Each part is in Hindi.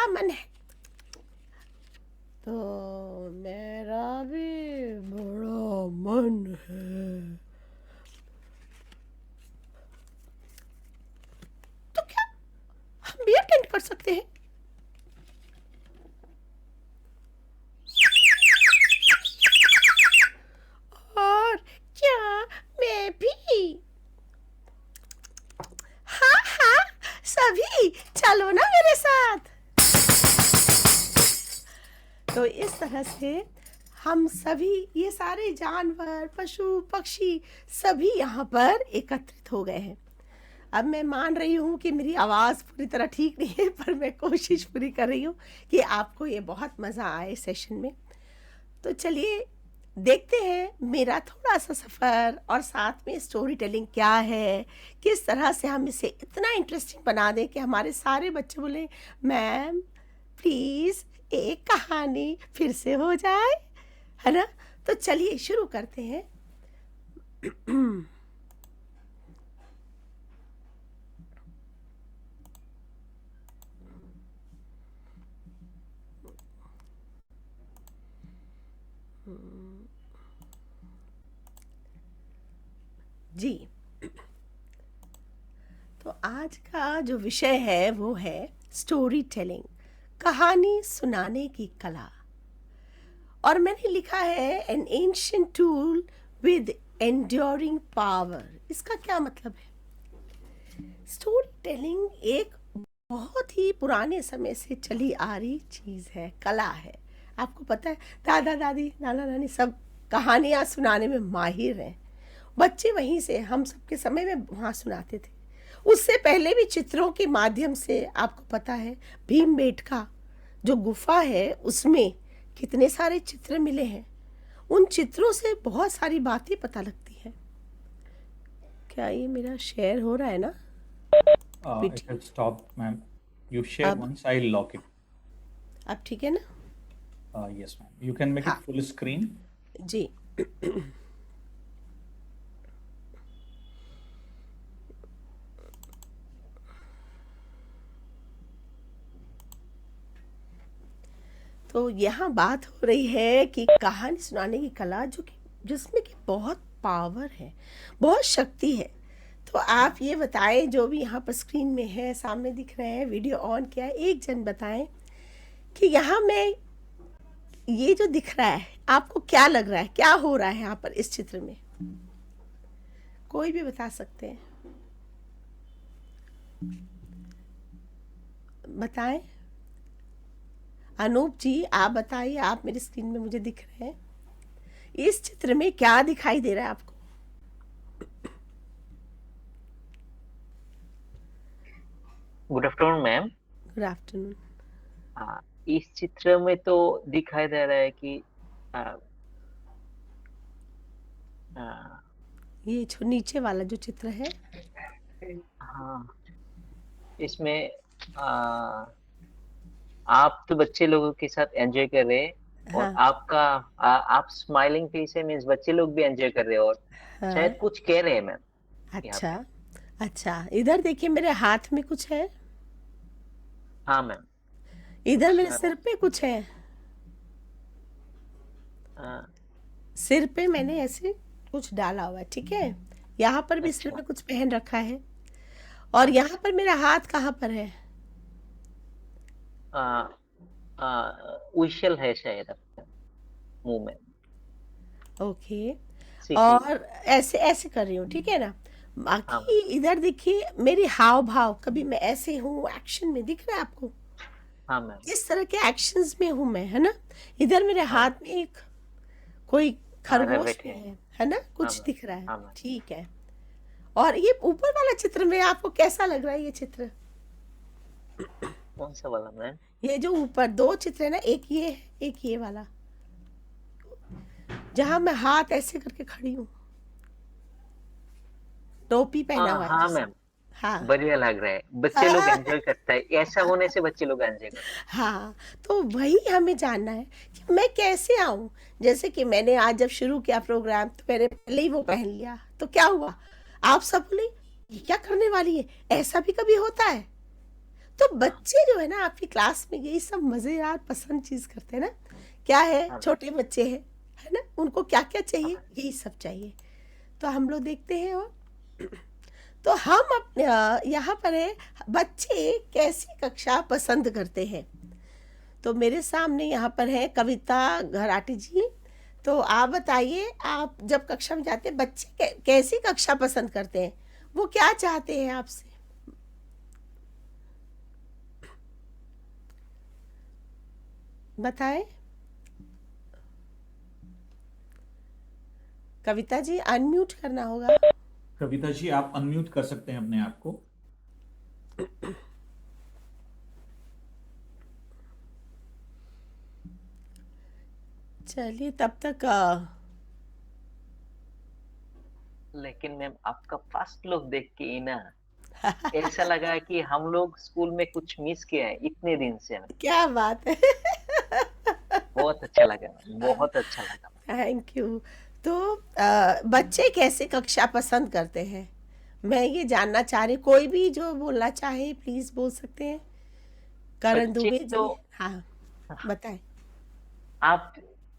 मन है। तो मेरा भी बड़ा मन है। तो क्या हम भी अटेंड कर सकते हैं? और क्या मैं भी? हाँ हाँ, सभी चलो ना मेरे साथ। तो इस तरह से हम सभी, ये सारे जानवर, पशु पक्षी, सभी यहाँ पर एकत्रित हो गए हैं। अब मैं मान रही हूँ कि मेरी आवाज़ पूरी तरह ठीक नहीं है, पर मैं कोशिश पूरी कर रही हूँ कि आपको ये बहुत मज़ा आए सेशन में। तो चलिए देखते हैं मेरा थोड़ा सा सफ़र और साथ में स्टोरी टेलिंग क्या है, किस तरह से हम इसे इतना इंटरेस्टिंग बना दें कि हमारे सारे बच्चे बोले मैम प्लीज़ एक कहानी फिर से हो जाए, है ना? तो चलिए शुरू करते हैं। जी, तो आज का जो विषय है वो है स्टोरी टेलिंग, कहानी सुनाने की कला। और मैंने लिखा है N ancient tool with enduring power. इसका क्या मतलब है? स्टोरी टेलिंग एक बहुत ही पुराने समय से चली आ रही चीज़ है, कला है। आपको पता है दादा दादी नाना नानी सब कहानियाँ सुनाने में माहिर हैं। बच्चे वहीं से हम सबके समय में वहाँ सुनाते थे। उससे पहले भी चित्रों के माध्यम से, आपको पता है भीमबेटका जो गुफा है उसमें कितने सारे चित्र मिले हैं। उन चित्रों से बहुत सारी बातें पता लगती हैं। क्या ये मेरा शेयर हो रहा है ना? It PT has stopped, ma'am. You share अब once, I'll lock it. अब ठीक है ना? Yes, ma'am. You can make it हाँ full screen. जी। तो यहाँ बात हो रही है कि कहानी सुनाने की कला जो कि जिसमें कि बहुत पावर है, बहुत शक्ति है। तो आप ये बताएं, जो भी यहाँ पर स्क्रीन में है, सामने दिख रहे हैं, वीडियो ऑन किया है, एक जन बताएं कि यहाँ में ये जो दिख रहा है आपको क्या लग रहा है, क्या हो रहा है यहाँ पर इस चित्र में? कोई भी बता सकते हैं, बताएं। अनूप जी आप बताइए, आप मेरी स्क्रीन में मुझे दिख रहे हैं। इस चित्र में क्या दिखाई दे रहा है आपको? Good afternoon ma'am. Good afternoon. इस चित्र में तो दिखाई दे रहा है कि आ, आ, ये नीचे वाला जो चित्र है, हाँ, इसमें आ, आप तो बच्चे लोगों के साथ एंजॉय कर रहे हैं और हाँ आपका आप स्माइलिंग फेस है, मीन्स बच्चे लोग भी एंजॉय कर रहे हैं और हाँ, शायद कुछ कह रहे हैं मैम यहाँ अच्छा पे। अच्छा। इधर देखिए मेरे हाथ में कुछ है, हाँ मैम। इधर कुछ मेरे सिर पे कुछ है। आ, सिर पे मैंने ऐसे कुछ डाला हुआ है, ठीक है। यहाँ पर भी सिर अच्छा। में कुछ पहन रखा है। और यहाँ पर मेरा हाथ कहाँ पर है? उछल है शायद आपका मुंह में। ओके। सीखिए। और ऐसे ऐसे कर रही हूँ, ठीक है ना। हाँ बाकी मैम। इधर देखिए मेरी हाव भाव, कभी मैं ऐसे हूँ एक्शन में, दिख रहा है आपको? हाँ मैम। इस तरह के एक्शंस में हूँ मैं, है ना। इधर मेरे हाँ मैम। हाथ में एक कोई हाँ खरगोश रेबिट भी है। है ना, हाँ कुछ मैम। दिख रहा है, हाँ मैम। ठीक है। और ये ऊपर वाला चित्र में आपको कैसा लग रहा है ये चित्र? कौन सा वाला मैम? ये जो ऊपर दो चित्र है ना, एक ये है, एक ये वाला, जहां मैं हाथ ऐसे करके खड़ी हूँ, टोपी पहना हुआ है हाँ जिसने। मैम। हाँ बढ़िया लग रहा है, बच्चे लोग एंजॉय करते हैं, ऐसा होने से बच्चे लोग एंजॉय करते हाँ। तो वही हमें जानना है कि मैं कैसे आऊं। जैसे कि मैंने आज जब शुरू किया प्रोग्राम तो मैंने पहले ही वो पहन लिया, तो क्या हुआ? आप सब बोले ये क्या करने वाली है, ऐसा भी कभी होता है? तो बच्चे जो है ना आपकी क्लास में यही सब मजेदार पसंद चीज करते हैं ना, क्या है, हाँ छोटे बच्चे हैं, है ना, उनको क्या क्या चाहिए, हाँ यही सब चाहिए। तो हम लोग देखते हैं। और तो हम अपने यहाँ पर है, बच्चे कैसी कक्षा पसंद करते हैं। तो मेरे सामने यहाँ पर है कविता घराटी जी। तो आप बताइए, आप जब कक्षा में जाते हैं बच्चे कैसी कक्षा पसंद करते हैं, वो क्या चाहते हैं आपसे, बताएं। कविता जी अनम्यूट करना होगा। कविता जी आप अनम्यूट कर सकते हैं अपने आप को। चलिए तब तक लेकिन मैम आपका फास्ट लुक देख के ही ना ऐसा लगा कि हम लोग स्कूल में कुछ मिस किया है इतने दिन से हमें। क्या बात है। बहुत अच्छा लगा मैम, बहुत अच्छा लगा। Thank you. तो बच्चे कैसे कक्षा पसंद करते हैं, मैं ये जानना चाह रही, कोई भी जो बोलना चाहे प्लीज बोल सकते हैं। करण बच्चे दुबे तो जी, हाँ बताएं। आप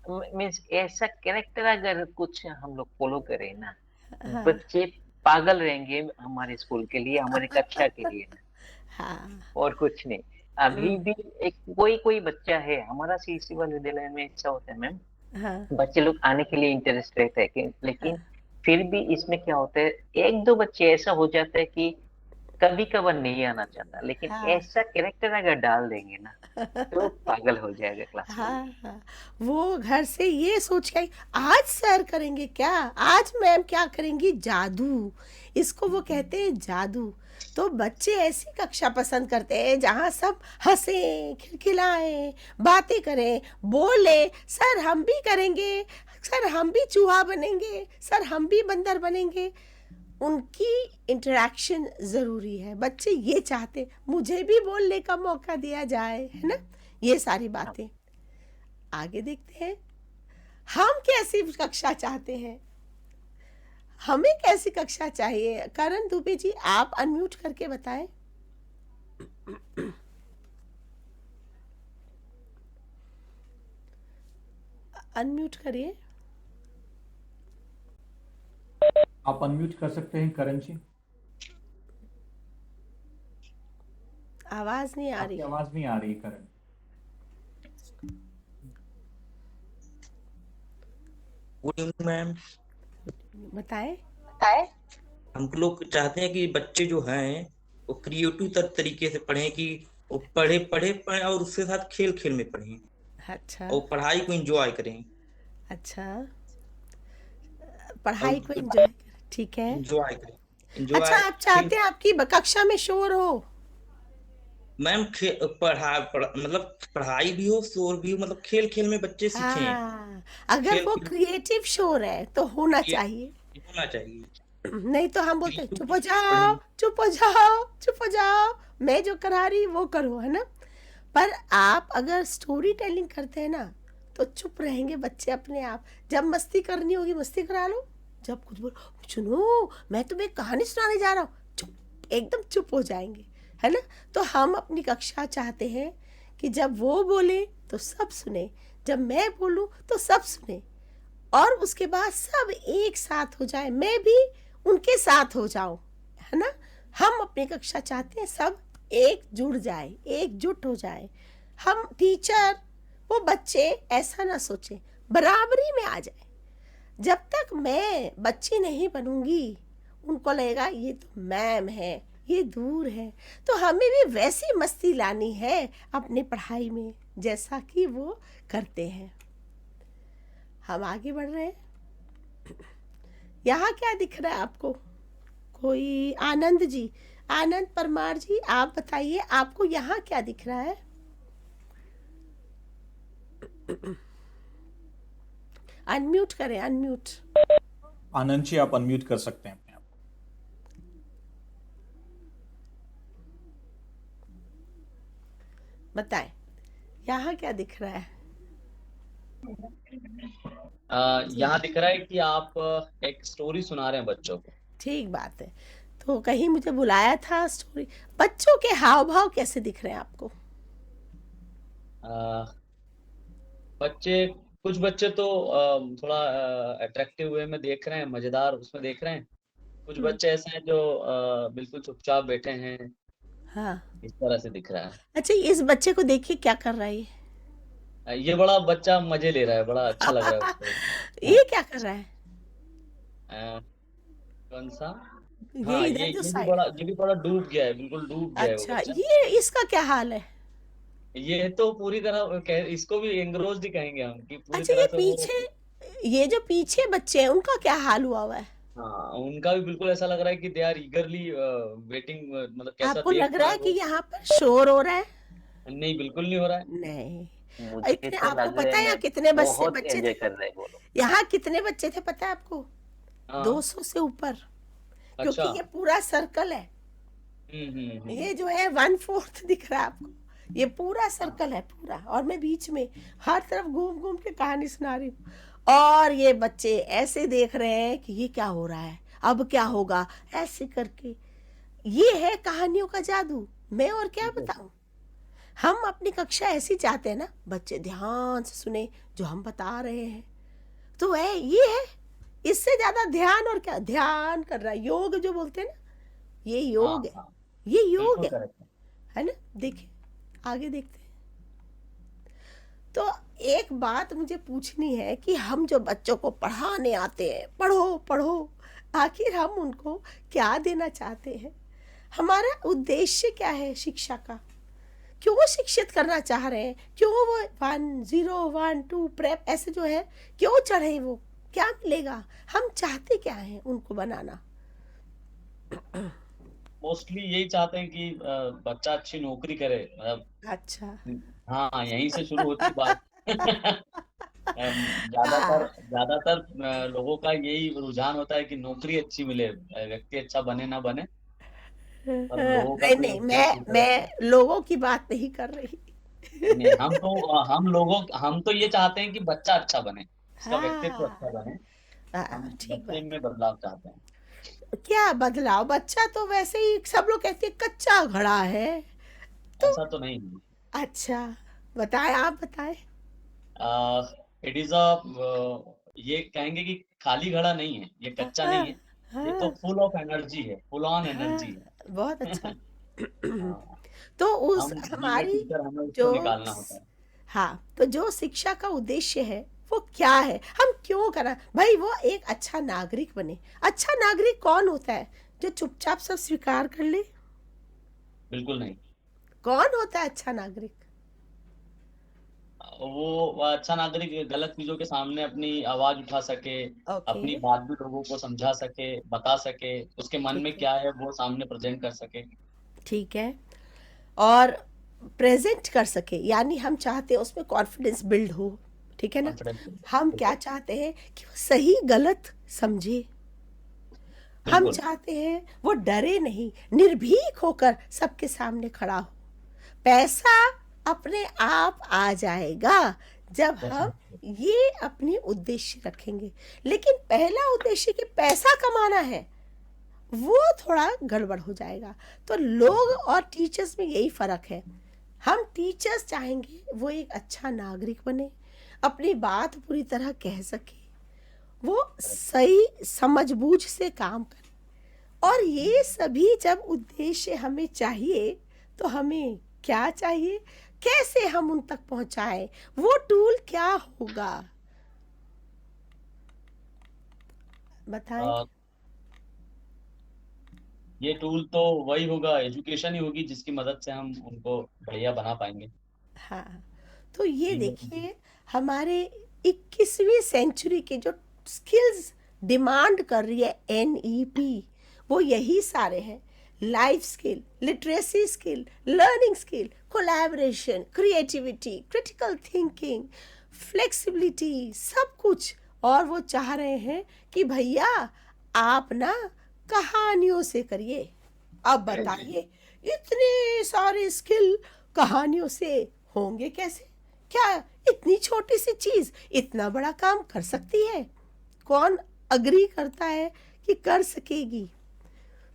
मीन्स ऐसा कैरेक्टर अगर कुछ हम लोग फॉलो करें ना, हाँ बच्चे पागल रहेंगे हमारे स्कूल के लिए, हमारी कक्षा के लिए ना, हाँ। और कुछ नहीं। अभी भी एक कोई कोई बच्चा है हमारा सीईसी वाले विद्यालय में, ऐसा होता है मैम, हाँ बच्चे लोग आने के लिए इंटरेस्ट रहता है लेकिन फिर भी इसमें क्या होता है, एक दो बच्चे ऐसा हो जाता है कि कभी कभार नहीं आना चाहता, लेकिन हाँ ऐसा कैरेक्टर अगर डाल देंगे ना तो पागल हो जाएगा क्लास में। हाँ हाँ। वो घर से ये सोच के आई, आज सर करेंगे क्या, आज मैम क्या करेंगी, जादू, इसको वो कहते हैं जादू। तो बच्चे ऐसी कक्षा पसंद करते हैं जहाँ सब हंसे, खिलखिलाएं, बातें करें, बोले, सर हम भी करेंगे, सर हम भी चूहा बनेंगे, सर हम भी बंदर बनेंगे। उनकी इंटरेक्शन जरूरी है, बच्चे ये चाहते मुझे भी बोलने का मौका दिया जाए, है ना, ये सारी हाँ, बातें। आगे देखते हैं, हम कैसी कक्षा चाहते हैं, हमें कैसी कक्षा चाहिए। करण दुबे जी आप अनम्यूट करके बताएं। अनम्यूट करिए। आप अनम्यूट कर सकते हैं करण जी। आवाज नहीं आ आपकी रही। आवाज नहीं आ रही करण। Good evening ma'am. बताएं। है हम लोग चाहते हैं कि बच्चे जो हैं वो क्रिएटिव तरीके से पढ़ें, कि वो पढ़े पढ़े पढ़ें और उसके साथ खेल खेल में पढ़ें अच्छा और पढ़ाई को एंजॉय करें। अच्छा, और पढ़ाई को एंजॉय कर, ठीक है। एंजॉय करें, अच्छा एंजॉय आप खेल। चाहते हैं आपकी कक्षा में शोर हो। मैम मतलब पढ़ाई भी हो, शोर भी हो, मतलब खेल खेल में बच्चे सीखें। हाँ, अगर खेल वो खेल क्रिएटिव शोर है तो होना चाहिए। होना चाहिए। नहीं तो हम बोलते हैं क्रिएटिव चुप हो तरीके से जाओ, पढ़ें। चुप हो जाओ, चुप हो जाओ, मैं जो करा रही वो करो, है ना। पर आप अगर स्टोरी टेलिंग करते हैं ना तो चुप रहेंगे बच्चे अपने आप। जब मस्ती करनी होगी मस्ती करा लो, जब कुछ बोलो सुनो मैं तुम्हें कहानी सुनाने जा रहा हूँ, चुप, एकदम चुप हो जाएंगे, है ना। तो हम अपनी कक्षा चाहते हैं कि जब वो बोले तो सब सुने, जब मैं बोलूं तो सब सुने, और उसके बाद सब एक साथ हो जाए, मैं भी उनके साथ हो जाऊं, है ना। हम अपनी कक्षा चाहते हैं सब एक जुड़ जाए, एकजुट हो जाए। हम टीचर वो बच्चे ऐसा ना सोचे, बराबरी में आ जाए। जब तक मैं बच्ची नहीं बनूंगी उनको लगेगा ये तो मैम है, ये दूर है। तो हमें भी वैसी मस्ती लानी है अपनी पढ़ाई में जैसा कि वो करते हैं। हम आगे बढ़ रहे हैं। यहाँ क्या दिख रहा है आपको, कोई आनंद जी, आनंद परमार जी आप बताइए आपको यहाँ क्या दिख रहा है। अनम्यूट करें, अनम्यूट। आनंद जी आप अनम्यूट कर सकते हैं अपने आप बताएं यहाँ क्या दिख रहा है। यहाँ दिख रहा है कि आप एक स्टोरी सुना रहे हैं बच्चों को। ठीक बात है। तो कहीं मुझे बुलाया था स्टोरी। बच्चों के हाव भाव कैसे दिख रहे हैं आपको? आ, बच्चे कुछ बच्चे तो थोड़ा अट्रैक्टिव वे में देख रहे हैं, मजेदार उसमें देख रहे हैं। कुछ हम्म, बच्चे ऐसे हैं जो बिल्कुल चुपचाप बैठे हैं, हाँ। इस तरह से दिख रहा है। अच्छा, इस बच्चे को देखिए क्या कर रहा है ये? ये बड़ा बच्चा मजे ले रहा है, बड़ा अच्छा लग रहा है उसको। हाँ, ये क्या कर रहा है? अ, कौन सा? ये हाँ, इधर जो ये भी साइड। बड़ा, ये भी बड़ा डूब गया है, बिल्कुल डूब गया है वो अच्छा, बच्चा। ये इसका क्या हाल है? ये तो पूरी तरह इसको भी एंग्रोज्ड ही कहेंगे हम, कि पूरी अच्छा, तरह ये से वो। पीछे, ये जो पीछे बच्चे हैं उनका क्या हाल हुआ हुआ है? हाँ, उनका भी बिल्कुल ऐसा लग रहा है कि दे आर ईगरली वेटिंग, मतलब कैसा आपको देख लग रहा रहे है हैं कि वो। यहाँ पर शोर हो रहा है? नहीं, बिल्कुल नहीं हो रहा है। नहीं। मुझे इतने, तो आपको लग पता रहे है यहाँ हैं कितने बच्चे बहुत बच्चे एंजॉय थे? कर रहे हैं वो लोग। यहाँ कितने बच्चे थे पता है आपको? हाँ, 200 से ऊपर। अच्छा। क्योंकि ये पूरा सर्कल है। ये जो है 1/4 दिख रहा है आपको? ये पूरा सर्कल है पूरा, और मैं बीच में हर तरफ घूम घूम के कहानी सुना रही हूँ। और ये बच्चे ऐसे देख रहे हैं कि ये क्या हो रहा है, अब क्या होगा, ऐसे करके। ये है कहानियों का जादू। मैं और क्या बताऊं। हम अपनी कक्षा ऐसी चाहते हैं ना, बच्चे ध्यान से सुने जो हम बता रहे हैं। तो ये है, इससे ज्यादा ध्यान और क्या, ध्यान कर रहा है, योग जो बोलते हैं ना, ये हाँ, योग है। हाँ, ये योग बिल्कुल है करेक्ट। है ना? देखिए, आगे देखते हैं। तो एक बात मुझे पूछनी है कि हम जो बच्चों को पढ़ाने आते हैं, पढ़ो पढ़ो, आखिर हम उनको क्या देना चाहते हैं? हमारा उद्देश्य क्या है शिक्षा का? क्यों वो शिक्षित करना चाह रहे हैं? क्यों वो 1 0 1 2 प्रेप ऐसे जो है क्यों चढ़े? वो क्या मिलेगा? हम चाहते क्या हैं उनको बनाना? मोस्टली यही चाहते हैं कि बच्चा अच्छी नौकरी करे, मतलब। अच्छा। हाँ, यहीं से शुरू होती बात। ज्यादातर हाँ, ज्यादातर लोगों का यही रुझान होता है कि नौकरी अच्छी मिले, व्यक्ति अच्छा बने ना बने, पर लोगों का नहीं कोई नहीं, उद्देश्य दूसरा होता है। मैं लोगों की बात नहीं कर रही। नहीं, हम तो ये चाहते हैं कि बच्चा अच्छा बने, उसका व्यक्तित्व हाँ, अच्छा बने। हम ठीक बच्चे बात। में बदलाव चाहते हैं। क्या बदलाव? बच्चा तो वैसे ही सब लोग कहते हैं कच्चा घड़ा है। तो ऐसा तो नहीं है। अच्छा, बताएं, आप बताएं। इट इज अ, ये कहेंगे कि खाली घड़ा नहीं है, ये कच्चा हाँ, नहीं है। ये तो हाँ, फुल ऑफ एनर्जी है, फुल ऑन हाँ, एनर्जी बहुत अच्छा। है। हाँ, तो उस हम बीइंग ए हमारी टीचर, हमें उसको जो, निकालना होता है। हाँ, तो जो शिक्षा का उद्देश्य है वो क्या है? हम क्यों करा भाई? वो एक अच्छा नागरिक बने। अच्छा नागरिक कौन होता है? जो चुपचाप सब स्वीकार कर ले? बिल्कुल नहीं। कौन होता है अच्छा नागरिक? वो अच्छा नागरिक गलत चीजों के सामने अपनी आवाज उठा सके, ओके, अपनी बात भी लोगों को समझा सके, बता सके, उसके मन ठीक में है, क्या है वो सामने प्रेजेंट कर सके। ठीक है। और प्रेजेंट कर सके, यानी हम चाहते हैं उसमें कॉन्फिडेंस बिल्ड हो। ठीक है ना? कॉन्फिडेंस। हम क्या बिल्कुल, चाहते हैं कि वो सही गलत समझे। हम बिल्कुल। चाहते हैं वो डरे नहीं, निर्भीक होकर सबके सामने खड़ा हो। पैसा अपने आप आ जाएगा जब हम ये अपनी उद्देश्य रखेंगे। लेकिन पहला उद्देश्य कि पैसा कमाना है, वो थोड़ा गड़बड़ हो जाएगा। तो लोग और टीचर्स में यही फर्क है। हम टीचर्स चाहेंगे वो एक अच्छा नागरिक बने, अपनी बात पूरी तरह कह सके, वो सही समझबूझ से काम करे। और ये सभी जब उद्देश्य हमें चाहिए, तो हमें क्या चाहिए? कैसे हम उन तक पहुंचाएं? वो टूल क्या होगा? बताएं। अ, ये टूल तो वही होगा, एजुकेशन ही होगी, जिसकी मदद से हम उनको बढ़िया बना पाएंगे। हाँ, तो ये जी, देखिए, हमारे 21वीं सेंचुरी के जो स्किल्स डिमांड कर रही है NEP, वो यही सारे हैं। Life skill, literacy skill, learning skill, collaboration, creativity, critical thinking, flexibility, सब कुछ। और वो चाह रहे हैं कि भैया आप ना कहानियों से करिए। अब बताइए, इतने सारे स्किल कहानियों से होंगे कैसे? क्या इतनी छोटी सी चीज इतना बड़ा काम कर सकती है? कौन अग्री करता है कि कर सकेगी?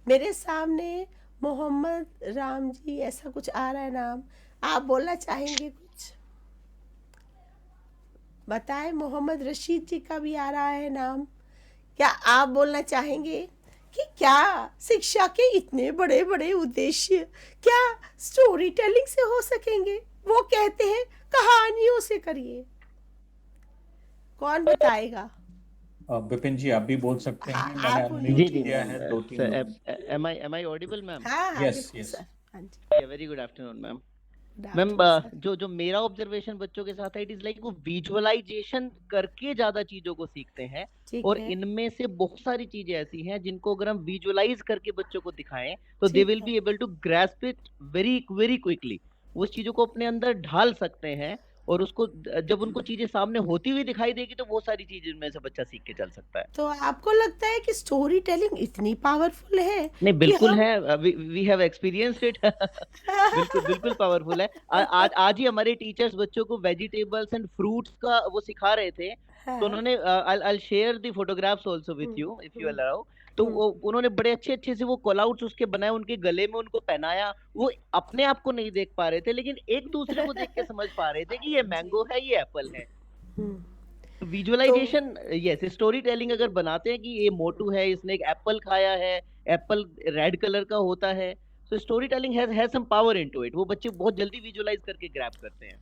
मेरे सामने मोहम्मद राम जी ऐसा कुछ आ रहा है नाम, आप बोलना चाहेंगे कुछ? बताएं, मोहम्मद रशीद जी का भी आ रहा है नाम, क्या आप बोलना चाहेंगे कि क्या शिक्षा के इतने बड़े बड़े उद्देश्य क्या स्टोरी टेलिंग से हो सकेंगे? वो कहते हैं कहानियों से करिए, कौन बताएगा? विपिन जी आप भी बोल सकते हैं, मैंने आप जी अनम्यूट जी किया मैम है 2-3 सर लोगों am I audible मैम हाँ हाँ यस बिल्कुल यस सर, हाँ जी, या very good afternoon good ma'am afternoon sir. जो जो मेरा ऑब्जर्वेशन बच्चों के साथ है इट इज लाइक वो विजुअलाइजेशन करके ज्यादा चीजों को सीखते हैं ठीक और है, इनमें से बहुत सारी चीजें ऐसी हैं जिनको अगर हम विजुअलाइज करके बच्चों को दिखाएं तो दे ठीक विल है, be able to grasp it very very quickly. उस चीजों को अपने अंदर ढाल सकते हैं और उसको जब उनको चीजें सामने होती हुई दिखाई देगी तो वो सारी चीजें इनमें से बच्चा सीख के चल सकता है। तो आपको लगता है कि स्टोरी टेलिंग इतनी पावरफुल है नहीं कि बिल्कुल हम है, वी हैव एक्सपीरियंस्ड इट बिल्कुल बिल्कुल पावरफुल है। आज ही हमारे टीचर्स बच्चों को वेजिटेबल्स एंड फ्रूट्स का वो सिखा रहे थे तो हाँ, उन्होंने I share the photographs also with you if you hmm, allow. तो हम्म, उन्होंने बड़े अच्छे अच्छे से वो कॉल आउट्स उसके बनाए, उनके गले में उनको पहनाया। वो अपने आप को नहीं देख पा रहे थे लेकिन एक दूसरे को देख के समझ पा रहे थे कि ये जी, मैंगो है ये एप्पल है। हम्म, तो विजुअलाइजेशन यस, स्टोरी टेलिंग अगर बनाते हैं कि ये मोटू है इसने एक एप्पल खाया है, एप्पल रेड कलर का होता है, so story telling has some power into it. वो बच्चे बहुत जल्दी विजुअलाइज करके ग्रैब करते हैं।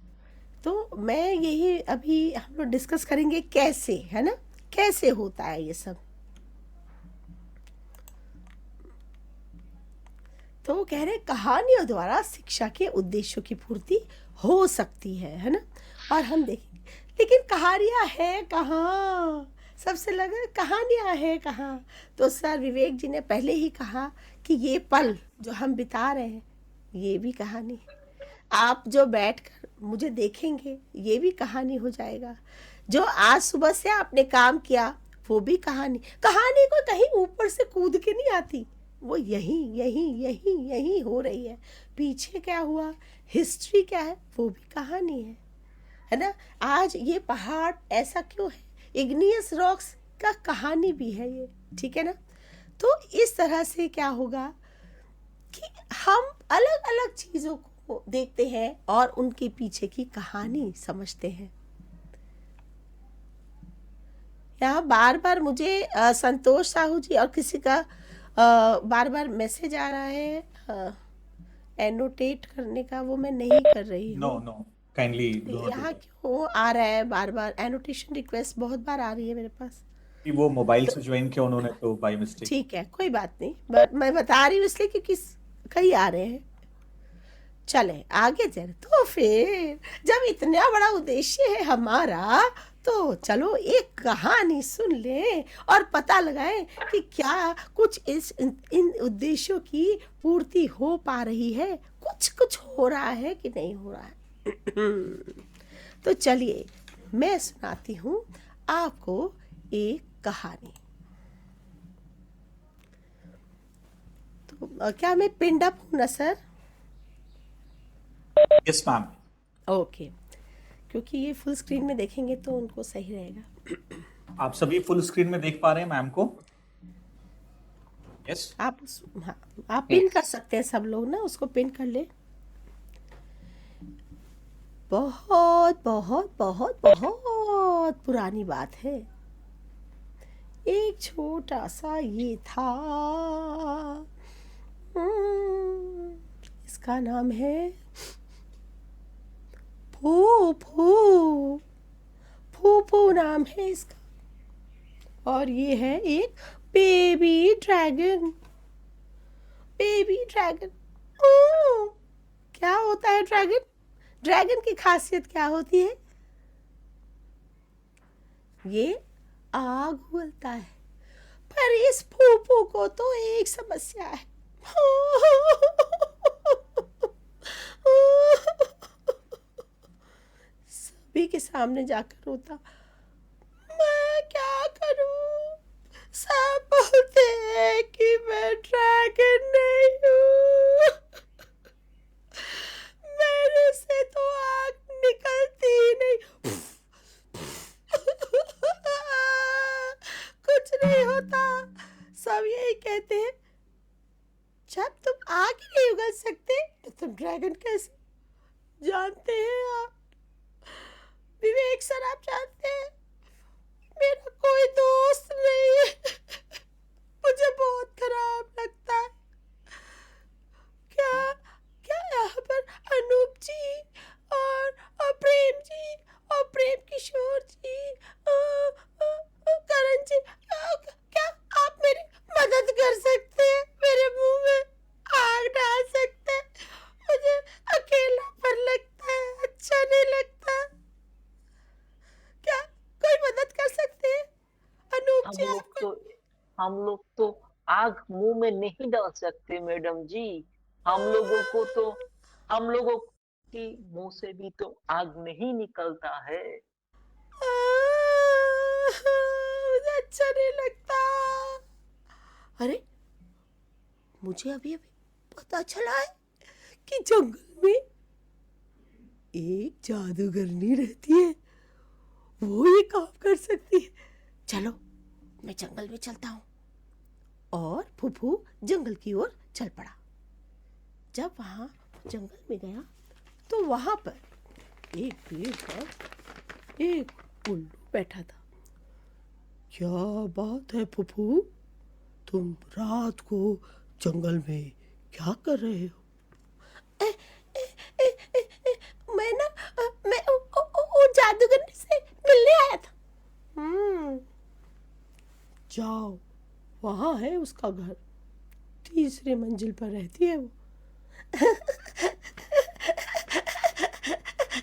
तो मैं यही अभी हम लोग डिस्कस करेंगे कैसे, है ना, कैसे होता है ये सब। तो वो कह रहे हैं कहानियों द्वारा शिक्षा के उद्देश्यों की पूर्ति हो सकती है ना, और हम देखेंगे लेकिन कहानियां है कहाँ, सबसे लगा कहानियां है कहाँ। तो सर विवेक जी ने पहले ही कहा कि ये पल जो हम बिता रहे हैं ये भी कहानी है, आप जो बैठकर मुझे देखेंगे ये भी कहानी हो जाएगा, जो आज सुबह से आपने काम किया वो भी कहानी। कहानी कोई कहीं ऊपर से कूद के नहीं आती, वो यहीं यहीं यहीं यहीं हो रही है। पीछे क्या हुआ, हिस्ट्री क्या है, वो भी कहानी है ना। आज ये पहाड़ ऐसा क्यों है, इग्नियस रॉक्स का कहानी भी है ये, ठीक है ना। तो इस तरह से क्या होगा कि हम अलग अलग चीजों को देखते हैं और उनके पीछे की कहानी समझते हैं। यहाँ बार बार मुझे संतोष साहू जी और किसी का बार बार मैसेज आ रहा है एनोटेट करने का, वो मैं नहीं कर रही नो हूँ। No kindly do not do यहाँ दैट। क्यों आ रहा है बार बार एनोटेशन रिक्वेस्ट, बहुत बार आ रही है मेरे पास। वो मोबाइल से ज्वाइन किया उन्होंने तो बाय मिस्टेक। ठीक है कोई बात नहीं, बट मैं बता रही हूँ इसलिए क्योंकि कई आ रहे हैं। चले आगे चले, तो फिर जब इतना बड़ा उद्देश्य है हमारा तो चलो एक कहानी सुन लें और पता लगाएं कि क्या कुछ इन उद्देश्यों की पूर्ति हो पा रही है, कुछ कुछ हो रहा है कि नहीं हो रहा है। तो चलिए मैं सुनाती हूँ आपको एक कहानी। तो क्या मैं पिंड अप हूँ ना सर? Yes ma'am. ओके, क्योंकि ये फुल स्क्रीन में देखेंगे तो उनको सही रहेगा। आप सभी फुल स्क्रीन में देख पा रहे हैं मैम को? यस आप हाँ, आप पिन कर सकते हैं, सब लोग ना उसको पिन कर ले। बहुत बहुत बहुत बहुत पुरानी बात है, एक छोटा सा ये था, इसका नाम है फूफू। फूफू नाम है इसका, और ये है एक बेबी ड्रैगन। बेबी ड्रैगन क्या होता है ड्रैगन? ड्रैगन की खासियत क्या होती है? ये आग उगलता है। पर इस फूफू को तो एक समस्या है। सभी के सामने जाकर रोता, मैं क्या करूं? सब बोलते हैं कि मैं ड्रैगन नहीं हूं। मेरे से तो आग निकलती ही नहीं। कुछ नहीं होता, सब यही कहते हैं ड्रैगन कैसे जानते हैं आप? विवेक सर, आप जानते हैं मेरा कोई दोस्त नहीं है। मुझे बहुत खराब लगता है। क्या क्या यहाँ पर अनूप जी और प्रेम जी और प्रेम किशोर जी, करण जी, क्या आप मेरी मदद कर सकते हैं? मेरे मुंह में आग डाल सकते हैं? मुझे अकेलापन लगता है, अच्छा नहीं लगता। क्या कोई मदद कर सकते हैं? अनूप हम जी, लोग आपको तो हम लोग तो आग मुंह में नहीं डाल सकते मैडम जी। हम लोगों को तो हम लोगों के मुंह से भी तो आग नहीं निकलता है। मुझे अच्छा नहीं लगता। अरे, मुझे अभी अभी पता चला है कि जंगल में एक जादूगरनी रहती है, वो ये काम कर सकती है। चलो, मैं जंगल में चलता हूँ। और फूफू जंगल की ओर चल पड़ा। जब वहां जंगल में गया तो वहां पर एक पेड़ पर एक उल्लू बैठा था। क्या बात है फूफू, तुम रात को जंगल में क्या कर रहे हो? मैं ना मैं वो जादूगरनी से मिलने आया था। जाओ, वहां है उसका घर, तीसरे मंजिल पर रहती है वो।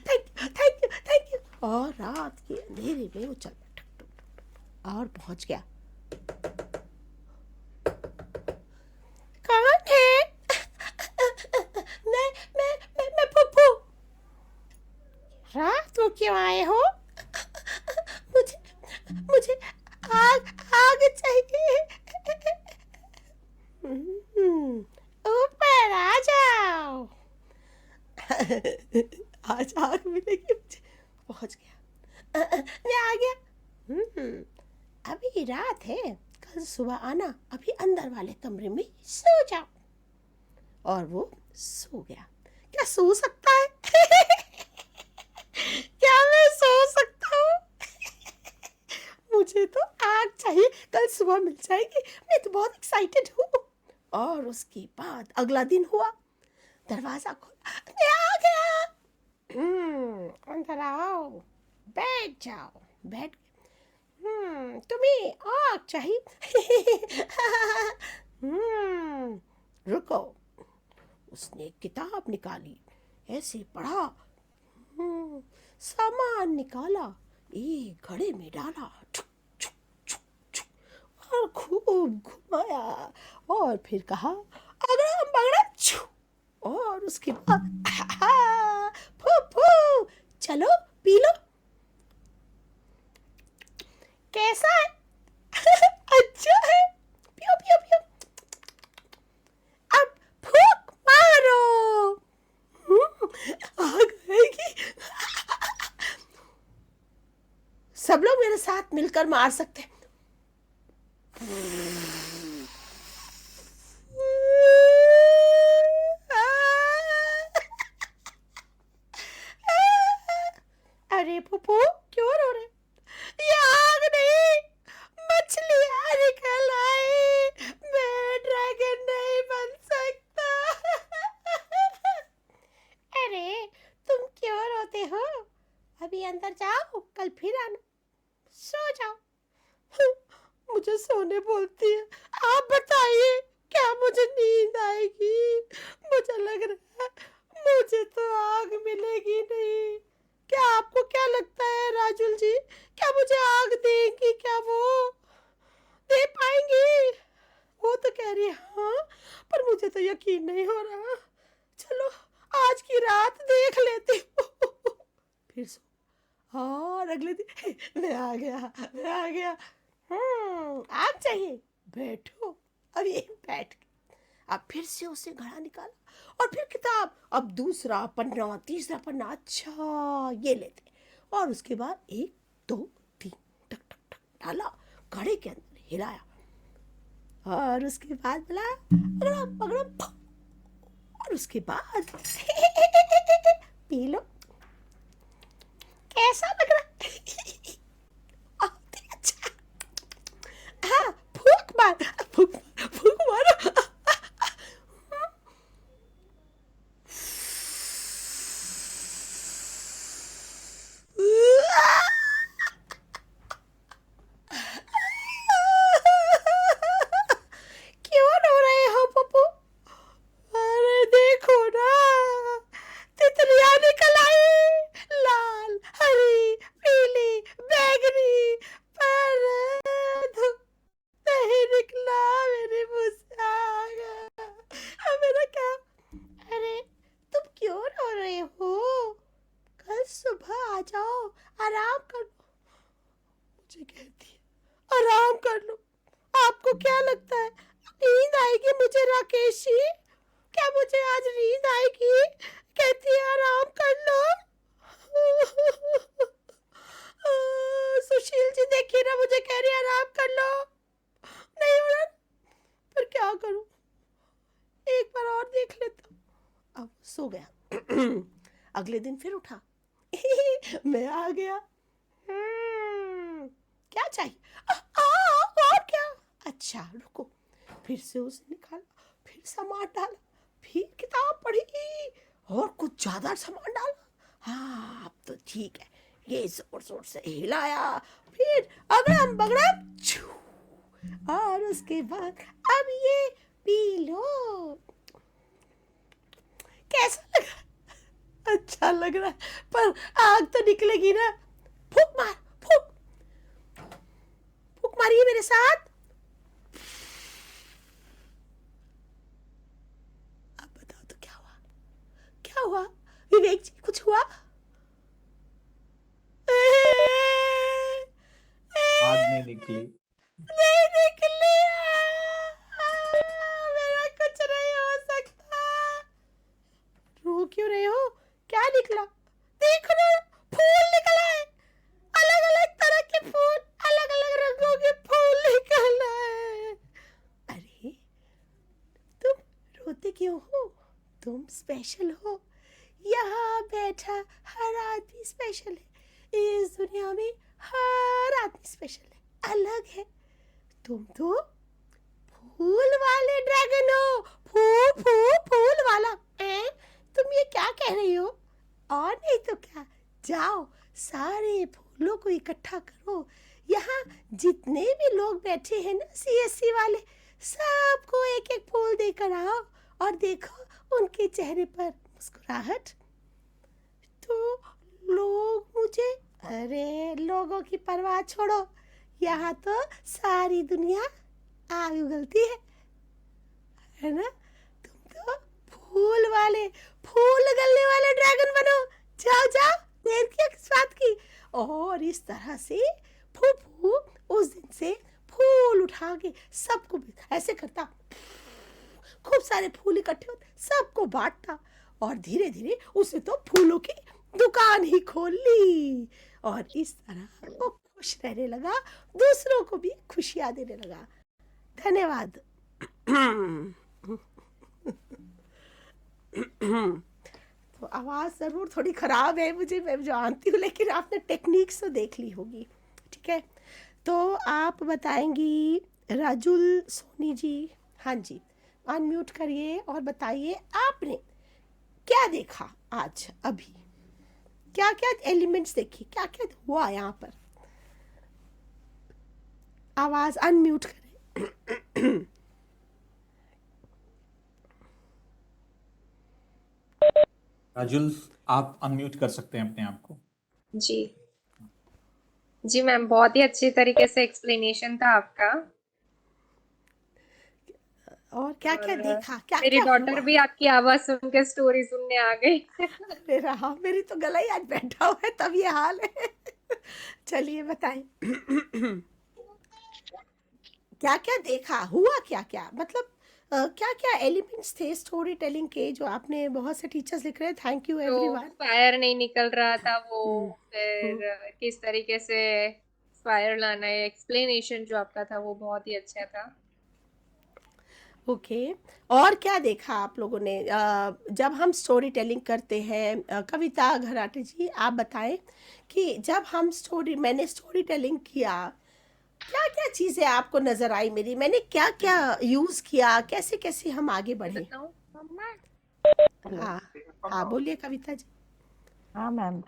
Thank you thank you. और रात के अंधेरे में वो चल पड़ा और पहुंच गया। कौन है? मैं फुफ्फू। रात को क्यों आए हो? मुझे मुझे आग आग चाहिए। ऊपर आ जाओ। आज आग मिलेगी मुझे। पहुंच गया। मैं आ गया। अभी रात है, कल सुबह आना, अभी अंदर वाले कमरे में सो जाओ। और वो सो गया। क्या सो सकता है? क्या मैं सो सकता हूँ? मुझे तो आग चाहिए, कल सुबह मिल जाएगी। मैं तो बहुत एक्साइटेड हूँ। और उसके बाद अगला दिन हुआ, दरवाजा खोला, मैं आ गया। अंदर आओ, बैठ जाओ। बैठ तुम्हें आग चाहिए? रुको। उसने एक किताब निकाली, ऐसे पढ़ा, सामान निकाला, एक घड़े में डाला, छुक, छुक, छुक, छुक, और खूब घुमाया। और फिर कहा अगड़म बगड़म छू। और उसके बाद फू फू, चलो पी लो। कैसा है? अच्छा है, पियो पियो पियो। अब फूक मारो। आग आएगी। सब लोग मेरे साथ मिलकर मार सकते हैं। अरे फूफू, क्यों रो रहे? ये आग नहीं, मछलियाँ निकल आई। मैं ड्रैगन नहीं बन सकता। अरे तुम क्यों रोते हो? अभी अंदर जाओ, कल फिर आना, सो जाओ। मुझे सोने बोलती है। आप बताइए, क्या मुझे नींद आएगी? मुझे लग रहा है मुझे तो आग मिलेगी नहीं। क्या आपको क्या लगता है राजुल जी, क्या मुझे आग देंगी? क्या वो दे पाएंगी? वो तो कह रही है हाँ, पर मुझे तो यकीन नहीं हो रहा। चलो आज की रात देख लेती हूँ। फिर सो। और अगले दिन मैं आ गया। आग चाहिए? बैठो। अब ये बैठ गए। अब फिर से उसने घड़ा निकाला और फिर किताब, अब दूसरा पन्ना, तीसरा पन्ना, अच्छा ये लेते। और उसके बाद 1 2 3 टक टक टक डाला, घड़े के अंदर हिलाया। और उसके बाद बोला अगड़म पगड़म, और उसके बाद पी लो। कैसा लग रहा है? बहुत ही अच्छा। हाँ, फूक मार, फूक मारो। क्यों रो रहे हो पप्पू? अरे देखो ना, तितलियां निकल आई, लाल, हरी, पीली, बैगनी, पर नहीं निकला, मेरे मुंह से आ गया। अब मेरा क्या? अरे तुम क्यों रो रहे हो? कल सुबह आ जाओ, आराम कर लो। मुझे कहती है आराम कर लो। आपको क्या लगता है नींद आएगी मुझे राकेश जी? क्या मुझे आज नींद आएगी? कहती है आराम कर लो। सुशील जी देखिए ना, मुझे कह रही है आराम कर लो। नहीं हो रहा, फिर क्या करूं? एक बार और देख लेता हूं। अब सो गया। अगले दिन फिर उठा। मैं आ गया। क्या चाहिए? और क्या? अच्छा रुको। फिर से उसे निकाला, फिर सामान डाला, फिर किताब पढ़ी और कुछ ज्यादा सामान डाला। हाँ अब तो ठीक है। ये जोर जोर से हिलाया, फिर अगड़म बगड़म छू, और उसके बाद अब ये पी लो। कैसा लग रहा है? अच्छा लग रहा है, पर आग तो निकलेगी ना। फूक मार, फूक फूक मारिए मेरे साथ। अब बताओ तो क्या हुआ? क्या हुआ विवेक जी? कुछ हुआ? आग नहीं निकली। नहीं निकली। मेरा कुछ नहीं हो सकता। रो क्यों रहे हो? क्या निकला? देखो ना, फूल निकला है। अलग अलग तरह के फूल, अलग अलग रंगों के फूल निकल आए। अरे तुम रोते क्यों हो? तुम स्पेशल हो। यहाँ बैठा हर आदमी स्पेशल है। इस दुनिया में हर आदमी स्पेशल है, अलग है। तुम तो फूल वाले ड्रैगन हो। फू फू फूल वाला। तुम ये क्या कह रही हो? और नहीं तो क्या, जाओ सारे फूलों को इकट्ठा करो। यहाँ जितने भी लोग बैठे हैं ना, सीएससी वाले, सबको एक एक फूल देकर आओ और देखो उनके चेहरे पर मुस्कुराहट। तो लोग मुझे, अरे लोगों की परवाह छोड़ो, यहाँ तो सारी दुनिया आग उगलती है ना? तुम तो फूल उगलने वाले ड्रैगन बनो। जाओ जाओ, देर किस बात की? और इस तरह से फू फू उस दिन से फूल उठा के सबको ऐसे करता, खूब सारे फूल इकट्ठे होते, सबको बांटता, और धीरे धीरे उसे तो फूलों की दुकान ही खोल ली। और इस तरह वो खुश रहने लगा, दूसरों को भी खुशियां देने लगा। धन्यवाद। तो आवाज़ ज़रूर थोड़ी ख़राब है मुझे, मैं जानती हूँ, लेकिन आपने टेक्निक्स तो देख ली होगी। ठीक है, तो आप बताएंगी राजुल सोनी जी? हाँ जी, अनम्यूट करिए और बताइए आपने क्या देखा आज अभी, क्या क्या एलिमेंट्स देखी, क्या क्या हुआ यहाँ पर? आवाज़ अनम्यूट करें। राजुल, आप अनम्यूट कर सकते हैं अपने आप को। जी जी मैम, बहुत ही अच्छी तरीके से एक्सप्लेनेशन था आपका। और क्या क्या और देखा, क्या मेरी क्या डॉटर हुआ? भी आपकी आवाज सुन के स्टोरी सुनने आ गई। अरे रहा, मेरी तो गला ही आज बैठा हुआ है, तब ये हाल है। चलिए बताएं। क्या क्या देखा, हुआ क्या क्या, मतलब क्या क्या एलिमेंट्स थे स्टोरी टेलिंग के जो आपने? बहुत से टीचर्स लिख रहे हैं, थैंक यू तो एवरीवन। फायर नहीं निकल रहा था वो, फिर किस तरीके से फायर लाना है, एक्सप्लेनेशन जो आपका था वो बहुत ही अच्छा था। ओके। और क्या देखा आप लोगों ने जब हम स्टोरी टेलिंग करते हैं? कविता घराटे जी, आप बताएं कि जब मैंने स्टोरी टेलिंग किया, क्या क्या चीजें आपको नजर आई मेरी, मैंने क्या क्या यूज किया, कैसे कैसे हम आगे बढ़े? हेलो। हाँ, हाँ बोलिए कविता जी। हाँ मैम,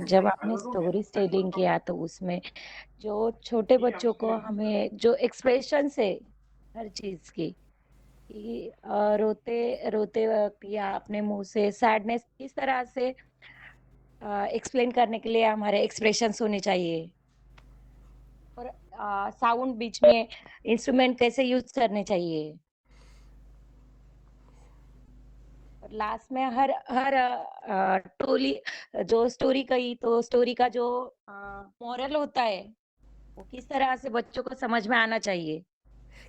जब आपने स्टोरी टेलिंग किया तो उसमें जो छोटे बच्चों को हमें जो एक्सप्रेशन है हर चीज की कि रोते रोते वक्त या अपने मुंह से सैडनेस किस तरह से एक्सप्लेन करने के लिए हमारे एक्सप्रेशंस होने चाहिए, और साउंड बीच में इंस्ट्रूमेंट कैसे यूज करने चाहिए, और लास्ट में हर हर टोली जो स्टोरी कही तो स्टोरी का जो मोरल होता है वो किस तरह से बच्चों को समझ में आना चाहिए।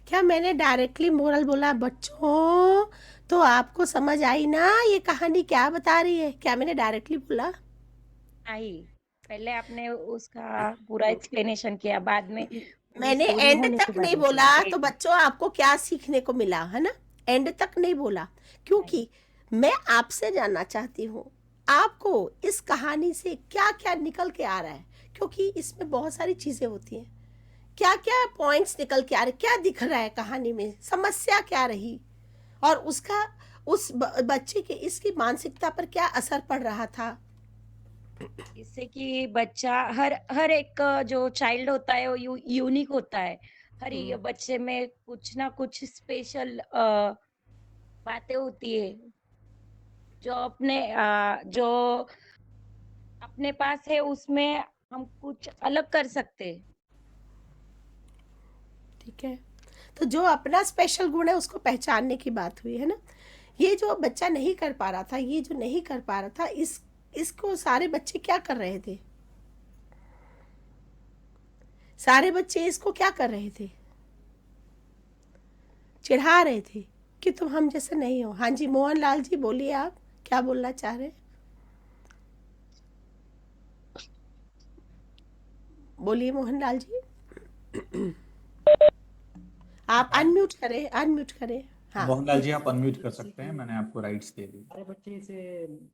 क्या मैंने डायरेक्टली मोरल बोला बच्चों? तो आपको समझ आई ना ये कहानी क्या बता रही है? क्या मैंने डायरेक्टली बोला? नहीं, पहले आपने उसका पूरा एक्सप्लेनेशन किया, बाद में पूरी मैंने स्टोरी एंड होने के तक बाद नहीं में बोला, पूरा तो बच्चों आपको क्या सीखने को मिला है ना? एंड तक नहीं बोला क्योंकि मैं आपसे जानना चाहती हूँ आपको इस कहानी से क्या क्या निकल के आ रहा है, क्योंकि इसमें बहुत सारी चीजें होती हैं। क्या क्या पॉइंट्स निकल के आ रहे, क्या दिख रहा है कहानी में, समस्या क्या रही, और उसका बच्चे के इसकी मानसिकता पर क्या असर पड़ रहा था? इससे कि बच्चा हर हर एक जो चाइल्ड होता है वो यूनिक होता है। हर बच्चे में कुछ ना कुछ स्पेशल बातें होती है जो जो अपने पास है उसमें हम कुछ अलग कर सकते हैं। ठीक है, तो जो अपना स्पेशल गुण है उसको पहचानने की बात हुई है ना। ये जो बच्चा नहीं कर पा रहा था, ये जो नहीं कर पा रहा था, इसको सारे बच्चे क्या कर रहे थे? सारे बच्चे इसको क्या कर रहे थे? चिढ़ा रहे थे कि तुम हम जैसे नहीं हो। हाँ जी मोहन लाल जी बोलिए, आप क्या बोलना चाह रहे हैं? बोलिए मोहन लाल जी। आप अनम्यूट करें, अनम्यूट करें। हाँ मोहनलाल जी आप अनम्यूट कर सकते हैं, मैंने आपको राइट्स दे दी। सारे बच्चे इसे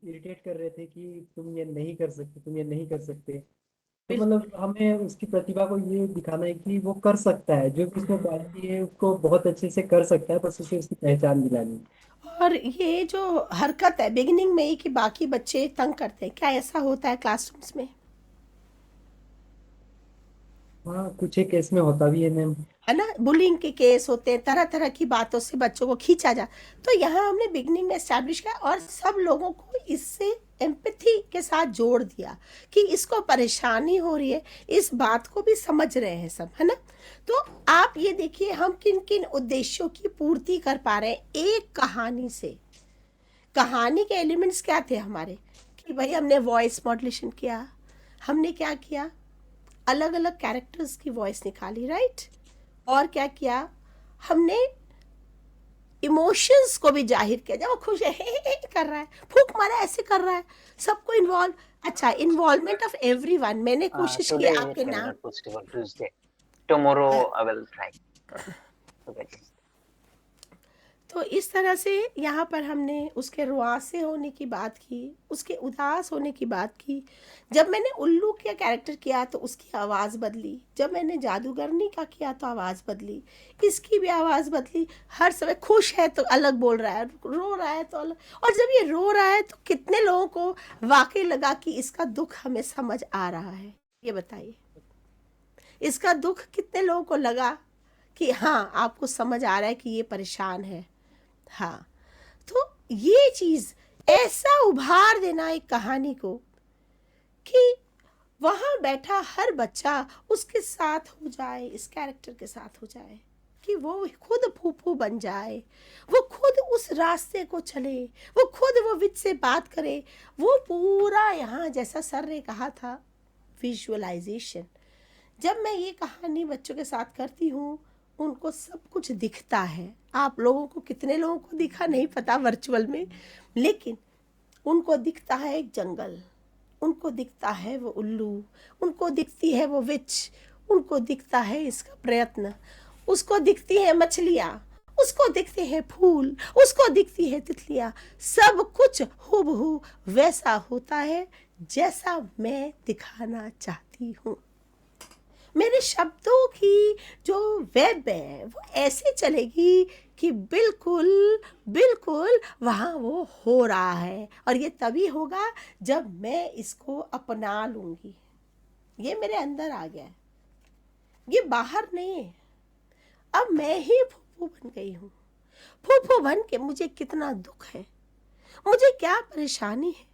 इरिटेट कर रहे थे कि तुम ये नहीं कर सकते, तुम ये नहीं कर सकते। तो मतलब हमें उसकी प्रतिभा को ये दिखाना है कि वो कर सकता है, जो भी उसमें क्वालिटी है उसको बहुत अच्छे से कर सकता है, बस उसे उसकी पहचान दिलानी है। और ये जो हरकत है बिगिनिंग में ही कि बाकी बच्चे तंग करते हैं, क्या ऐसा होता है क्लासरूम्स में? हाँ, कुछ एक केस में होता भी है मैम। है ना, बुलिंग के केस होते हैं, तरह तरह की बातों से बच्चों को खींचा जा। तो यहाँ हमने बिगनिंग में एस्टैब्लिश किया और सब लोगों को इससे एम्पैथी के साथ जोड़ दिया कि इसको परेशानी हो रही है, इस बात को भी समझ रहे हैं सब, है ना। तो आप ये देखिए हम किन किन उद्देश्यों की पूर्ति कर पा रहे हैं एक कहानी से। कहानी के एलिमेंट्स क्या थे हमारे कि भाई हमने वॉइस मॉड्यूलेशन किया, हमने क्या किया, अलग अलग कैरेक्टर्स की वॉइस निकाली, राइट। और क्या किया हमने, इमोशंस को भी जाहिर किया। जब वो खुश है कर रहा है, फूंक मारा ऐसे कर रहा है, सबको इन्वॉल्व। अच्छा, इन्वॉल्वमेंट ऑफ एवरीवन, मैंने कोशिश की Today आपके I'm नाम। not positive on Tuesday. Tomorrow I will try. Okay. तो इस तरह से यहाँ पर हमने उसके रुआसे होने की बात की, उसके उदास होने की बात की। जब मैंने उल्लू का कैरेक्टर किया तो उसकी आवाज़ बदली, जब मैंने जादूगरनी का किया तो आवाज़ बदली, इसकी भी आवाज़ बदली। हर समय खुश है तो अलग बोल रहा है, रो रहा है तो अलग। और जब ये रो रहा है तो कितने लोगों को वाकई लगा कि इसका दुख हमें समझ आ रहा है? ये बताइए, इसका दुख कितने लोगों को लगा कि हाँ आपको समझ आ रहा है कि ये परेशान है? हाँ, तो ये चीज ऐसा उभार देना एक कहानी को कि वहां बैठा हर बच्चा उसके साथ हो जाए, इस कैरेक्टर के साथ हो जाए, कि वो खुद फूफू बन जाए, वो खुद उस रास्ते को चले, वो खुद वो विच से बात करे। वो पूरा यहाँ जैसा सर ने कहा था विजुअलाइजेशन। जब मैं ये कहानी बच्चों के साथ करती हूँ उनको सब कुछ दिखता है। आप लोगों को कितने लोगों को दिखा नहीं पता वर्चुअल में, लेकिन उनको दिखता है एक जंगल, उनको दिखता है वो उल्लू, उनको दिखती है वो विच, उनको दिखता है इसका प्रयत्न, उसको दिखती है मछलियाँ, उसको दिखते हैं फूल, उसको दिखती है तितलियां, सब कुछ हूबहू वैसा होता है जैसा मैं दिखाना चाहती हूँ। मेरे शब्दों की जो वेब है वो ऐसे चलेगी कि बिल्कुल बिल्कुल वहाँ वो हो रहा है, और ये तभी होगा जब मैं इसको अपना लूँगी। ये मेरे अंदर आ गया है, ये बाहर नहीं है। अब मैं ही फूफू बन गई हूँ। फूफू बन के मुझे कितना दुख है, मुझे क्या परेशानी है।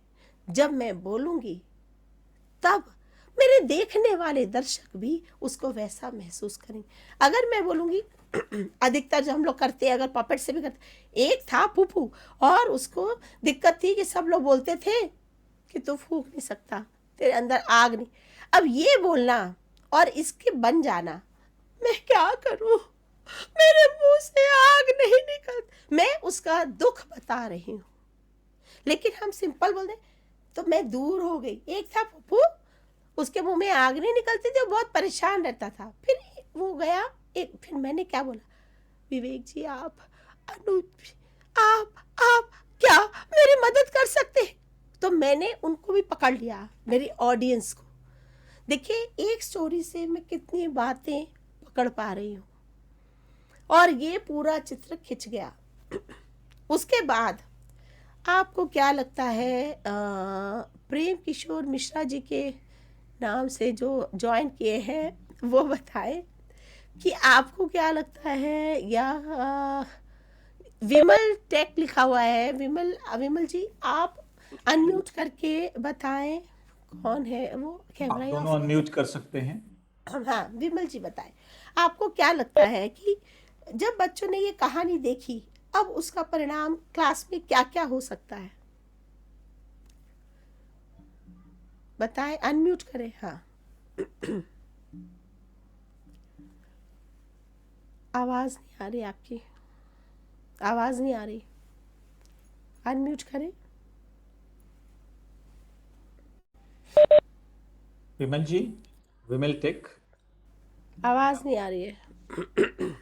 जब मैं बोलूँगी तब मेरे देखने वाले दर्शक भी उसको वैसा महसूस करेंगे। अगर मैं बोलूँगी अधिकतर जो हम लोग करते हैं, अगर पपेट से भी करते, एक था फूफू और उसको दिक्कत थी कि सब लोग बोलते थे कि तू फूंक नहीं सकता, तेरे अंदर आग नहीं। अब ये बोलना और इसके बन जाना, मैं क्या करूं, मेरे मुंह से आग नहीं निकलती। मैं उसका दुख बता रही हूँ, लेकिन हम सिंपल बोल दें तो मैं दूर हो गई। एक था फूफू, उसके मुंह में आग नहीं निकलती थी, वो बहुत परेशान रहता था। फिर वो गया, फिर मैंने क्या बोला, विवेक जी आप, अनुज आप क्या मेरी मदद कर सकते हैं? तो मैंने उनको भी पकड़ लिया, मेरी ऑडियंस को। देखिए एक स्टोरी से मैं कितनी बातें पकड़ पा रही हूँ, और ये पूरा चित्र खिंच गया। उसके बाद आपको क्या लगता है, प्रेम किशोर मिश्रा जी के नाम से जो ज्वाइन किए हैं वो बताएं कि आपको क्या लगता है, या विमल टेक लिखा हुआ है। विमल जी आप अनम्यूट करके बताएं कौन है वो, आप कैमरा दोनों अनम्यूट कर सकते हैं। हाँ विमल जी बताएं, आपको क्या लगता है कि जब बच्चों ने ये कहानी देखी, अब उसका परिणाम क्लास में क्या क्या हो सकता है? बताएं, अनम्यूट करें। हाँ आवाज नहीं आ रही, आपकी आवाज नहीं आ रही, अनम्यूट करें। विमल जी, विमल टेक, आवाज नहीं आ रही है।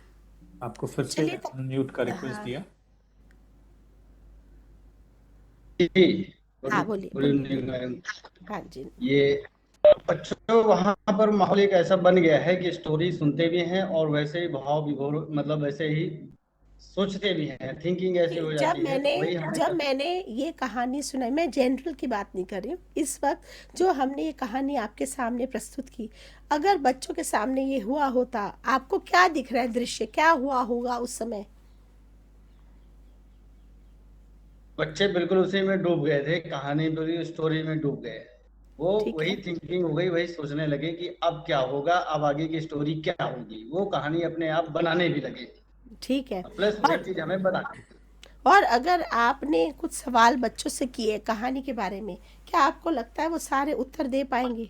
आपको फिर से चलिए तो अनम्यूट का रिक्वेस्ट हाँ दिया। जी गुड हाँ बोलिए गुड बोलिए। Evening ma'am. हाँ जी ये बच्चों वहाँ पर माहौल एक ऐसा बन गया है कि स्टोरी सुनते भी हैं और वैसे ही भाव विभोर मतलब वैसे ही सोचते भी हैं, थिंकिंग ऐसी हो जब जाती है, मैंने तो वही हमें जब मैंने ये कहानी सुनाई, मैं जनरल की बात नहीं कर रही हूँ, इस वक्त जो हमने ये कहानी आपके सामने प्रस्तुत की, अगर बच्चों के सामने ये हुआ होता, आपको क्या दिख रहा है, दृश्य क्या हुआ होगा उस समय? बच्चे बिल्कुल उसी में डूब गए थे, कहानी पूरी स्टोरी में डूब गए। वो ठीक वही है, थिंकिंग हो गई, वही सोचने लगे कि अब क्या होगा, अब आगे की स्टोरी क्या होगी। वो कहानी अपने आप बनाने भी लगे, ठीक है। प्लस वही और चीज हमें बता। अगर आपने कुछ सवाल बच्चों से किए कहानी के बारे में, क्या आपको लगता है वो सारे उत्तर दे पाएंगे?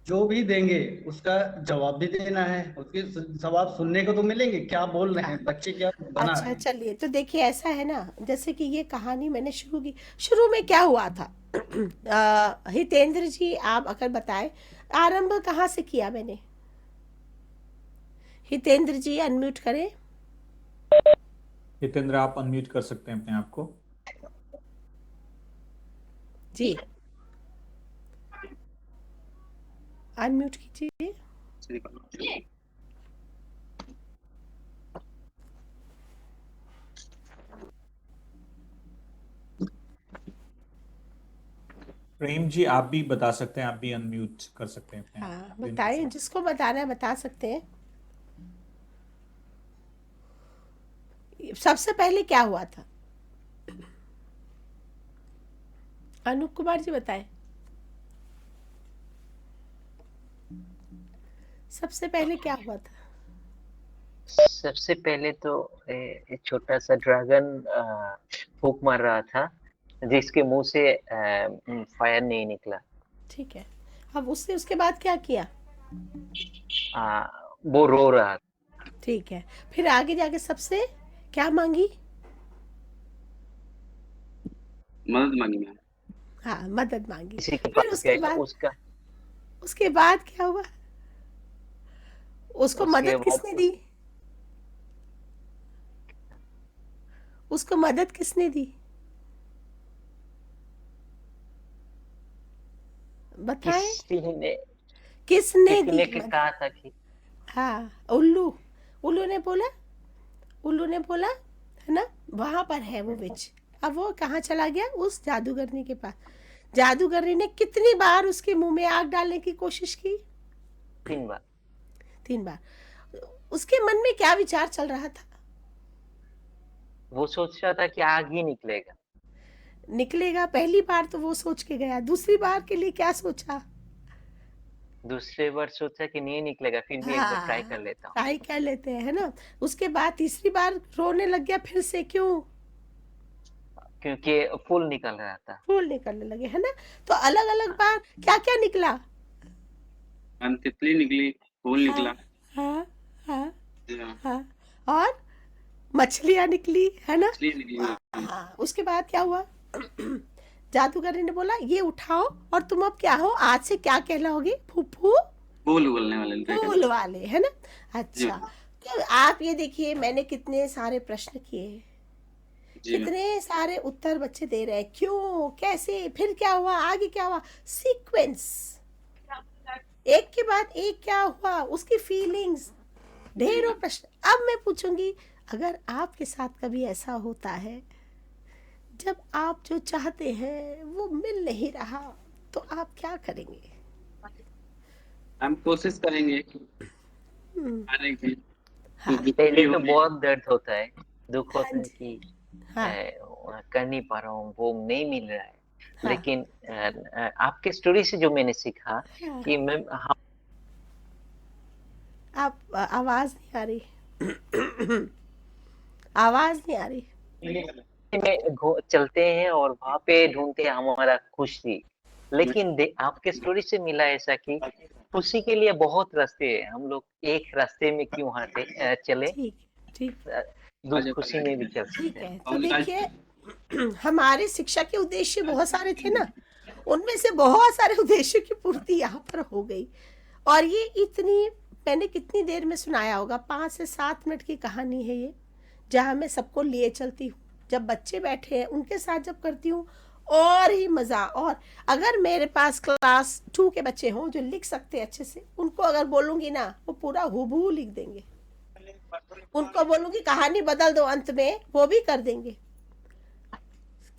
जो भी देंगे उसका जवाब भी देना है, उसके जवाब सुनने को तो मिलेंगे, क्या बोल रहे हाँ हैं बच्चे, क्या बना अच्छा रहे हैं। चलिए, तो देखिए ऐसा है ना, जैसे कि ये कहानी मैंने शुरू की, शुरू में क्या हुआ था? हितेंद्र जी आप अगर बताएं, आरंभ कहाँ से किया मैंने? हितेंद्र जी अनम्यूट करें। हितेंद्र आप अनम्यूट कर सकते हैं अपने आप को। जी अनम्यूट कीजिए। प्रेम जी आप भी बता सकते हैं, आप भी अनम्यूट कर सकते हैं अपने आप हाँ को। बताएं, जिसको बताना है बता सकते हैं। सबसे पहले क्या हुआ था? अनूप कुमार जी बताएं, सबसे पहले क्या हुआ था? सबसे पहले तो एक छोटा सा ड्रैगन फूंक मार रहा था, जिसके मुंह से फायर नहीं निकला। ठीक है, अब उसने उसके बाद क्या किया? वो रो रहा था। ठीक है, फिर आगे जाके सबसे क्या मांगी? मदद मांगी मैम। हाँ मदद मांगी। किसी के फिर पास गया तो उसके बाद क्या हुआ? उसको उसके मदद बाद किसने दी? उसको मदद किसने दी? बताएं, किसने दी किसी ने मदद? कहा था कि हाँ, उल्लू ने बोला है ना, वहां पर है वो विच। अब वो कहाँ चला गया? उस जादूगरनी के पास। जादूगरनी ने कितनी बार उसके मुंह में आग डालने की कोशिश की? 3 बार। 3 बार। उसके मन में क्या विचार चल रहा था? वो सोच रहा था कि आग ही निकलेगा। पहली बार तो वो सोच के गया, दूसरी बार के लिए क्या सोचा? दूसरे बार सोचा कि नहीं निकलेगा, फिर भी एक बार ट्राई कर लेता हूँ। ट्राई कर लेते हैं, है ना। उसके बाद तीसरी बार रोने लग गया फिर से। क्यों? क्योंकि फूल निकल रहा था। फूल निकलने लगे, है ना। तो अलग अलग बार क्या क्या निकला? मैम तितली निकली, फूल निकला। हाँ हाँ हाँ, हाँ। और मछलियां निकली, है ना। मछली निकली। हाँ, उसके बाद क्या हुआ? जादूगरी ने बोला ये उठाओ और तुम अब क्या हो, आज से क्या कहलाओगे? फूफू फूल उगलने वाले फूल वाले, है ना। अच्छा, तो आप ये देखिए, मैंने कितने सारे प्रश्न किए, कितने सारे उत्तर बच्चे दे रहे हैं। क्यों, कैसे, फिर क्या हुआ, आगे क्या हुआ, सीक्वेंस, एक के बाद एक क्या हुआ, उसकी फीलिंग्स, ढेरों प्रश्न। अब मैं पूछूंगी, अगर आपके साथ कभी ऐसा होता है जब आप जो चाहते हैं वो मिल नहीं रहा, तो आप क्या करेंगे? हम कोशिश करेंगे आने की। पहले तो बहुत दर्द होता है, दुख होता है जी। कि हाँ कर नहीं पा रहा हूँ, वो नहीं मिल रहा है। हाँ लेकिन आपके स्टोरी से जो मैंने सीखा हाँ। कि मैं आप आवाज नहीं आ रही। आवाज नहीं आ रही। में चलते हैं और वहां पे ढूंढते हैं हमारा खुशी। लेकिन आपके स्टोरी से मिला ऐसा कि खुशी के लिए बहुत रास्ते हैं, हम लोग एक रास्ते में क्यों चले, ठीक ठीक दुख खुशी में भी चल ठीक सकते हैं। है। तो देखिए, हमारे शिक्षा के उद्देश्य बहुत सारे थे ना, उनमें से बहुत सारे उद्देश्य की पूर्ति यहाँ पर हो गई। और ये इतनी, मैंने कितनी देर में सुनाया होगा, 5 से 7 मिनट की कहानी है ये, जहाँ मैं सबको लिए चलती हूँ। जब बच्चे बैठे हैं उनके साथ जब करती हूँ और ही मजा। और अगर मेरे पास क्लास 2 के बच्चे हों जो लिख सकते हैं अच्छे से, उनको अगर बोलूंगी ना, वो पूरा हूबहू लिख देंगे। उनको बोलूंगी कहानी बदल दो अंत में, वो भी कर देंगे।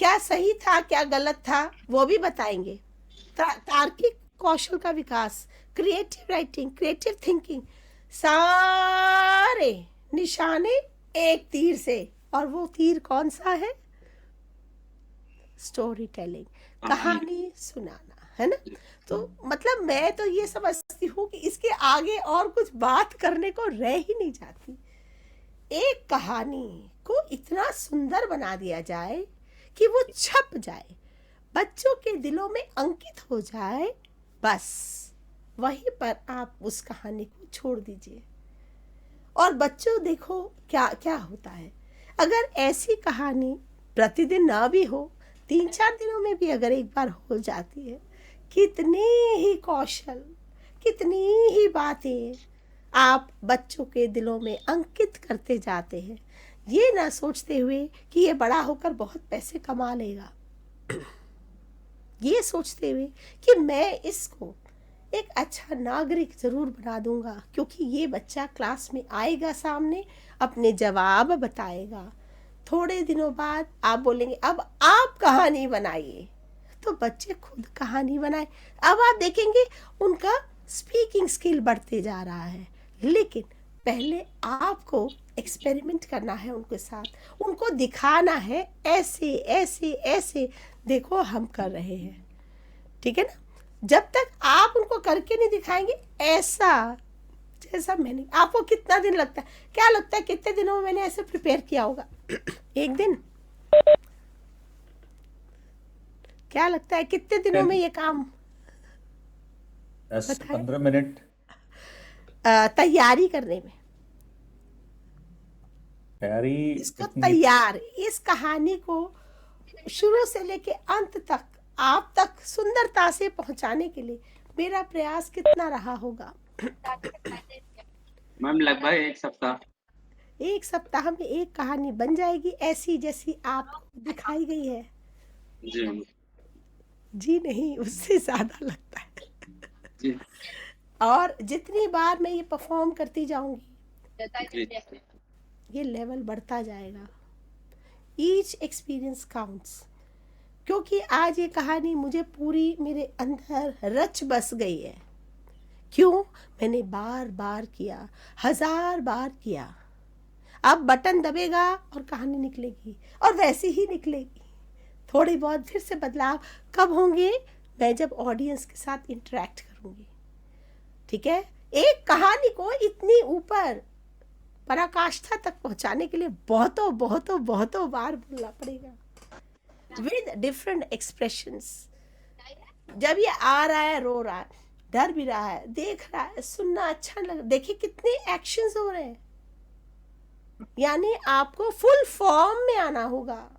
क्या सही था क्या गलत था वो भी बताएंगे। तार्किक कौशल का विकास, क्रिएटिव राइटिंग, क्रिएटिव थिंकिंग, सारे निशाने एक तीर से। और वो तीर कौन सा है? स्टोरी टेलिंग, कहानी सुनाना, है ना। तो मतलब मैं तो ये समझती हूँ कि इसके आगे और कुछ बात करने को रह ही नहीं जाती। एक कहानी को इतना सुंदर बना दिया जाए कि वो छप जाए, बच्चों के दिलों में अंकित हो जाए, बस वहीं पर आप उस कहानी को छोड़ दीजिए। और बच्चों देखो क्या क्या होता है, अगर ऐसी कहानी प्रतिदिन ना भी हो, 3-4 दिनों में भी अगर एक बार हो जाती है, कितने ही कौशल, कितनी ही बातें आप बच्चों के दिलों में अंकित करते जाते हैं, ये ना सोचते हुए कि ये बड़ा होकर बहुत पैसे कमा लेगा, ये सोचते हुए कि मैं इसको एक अच्छा नागरिक जरूर बना दूंगा, क्योंकि ये बच्चा क्लास में आएगा, सामने अपने जवाब बताएगा। थोड़े दिनों बाद आप बोलेंगे अब आप कहानी बनाइए, तो बच्चे खुद कहानी बनाए। अब आप देखेंगे उनका स्पीकिंग स्किल बढ़ते जा रहा है। लेकिन पहले आपको एक्सपेरिमेंट करना है उनके साथ, उनको दिखाना है ऐसे ऐसे ऐसे, देखो हम कर रहे हैं, ठीक है ना। जब तक आप उनको करके नहीं दिखाएंगे ऐसा जैसा मैंने, आपको कितना दिन लगता है, क्या लगता है कितने दिनों में मैंने ऐसे प्रिपेयर किया होगा? एक दिन? क्या लगता है कितने दिनों में ये काम? 10-15 मिनट तैयारी करने में, तैयारी इसको इतनी तैयार, इस कहानी को शुरू से लेके अंत तक आप तक सुंदरता से पहुंचाने के लिए मेरा प्रयास कितना रहा होगा? मैम लगभग 1 सप्ताह। 1 सप्ताह में एक कहानी बन जाएगी ऐसी जैसी आपको दिखाई गई है। जी मैम। जी नहीं, उससे ज़्यादा लगता है। जी और जितनी बार मैं ये परफॉर्म करती जाऊंगी जी ये लेवल बढ़ता जाएगा। Each experience counts. क्योंकि आज ये कहानी मुझे पूरी मेरे अंदर रच बस गई है। क्यों? मैंने बार बार किया, 1000 बार किया। अब बटन दबेगा और कहानी निकलेगी, और वैसी ही निकलेगी। थोड़ी बहुत फिर से बदलाव कब होंगे? मैं जब ऑडियंस के साथ इंटरेक्ट करूंगी। ठीक है? एक कहानी को इतनी ऊपर पराकाष्ठा तक पहुंचाने के लिए बहुतों बहुतों बहुतों बार बोलना पड़ेगा, विद डिफरेंट एक्सप्रेशंस। जब ये आ रहा है, रो रहा है, डर भी रहा है, देख रहा है, सुनना अच्छा लग, देखिए कितने एक्शंस हो रहे हैं। यानी आपको फुल फॉर्म में आना होगा।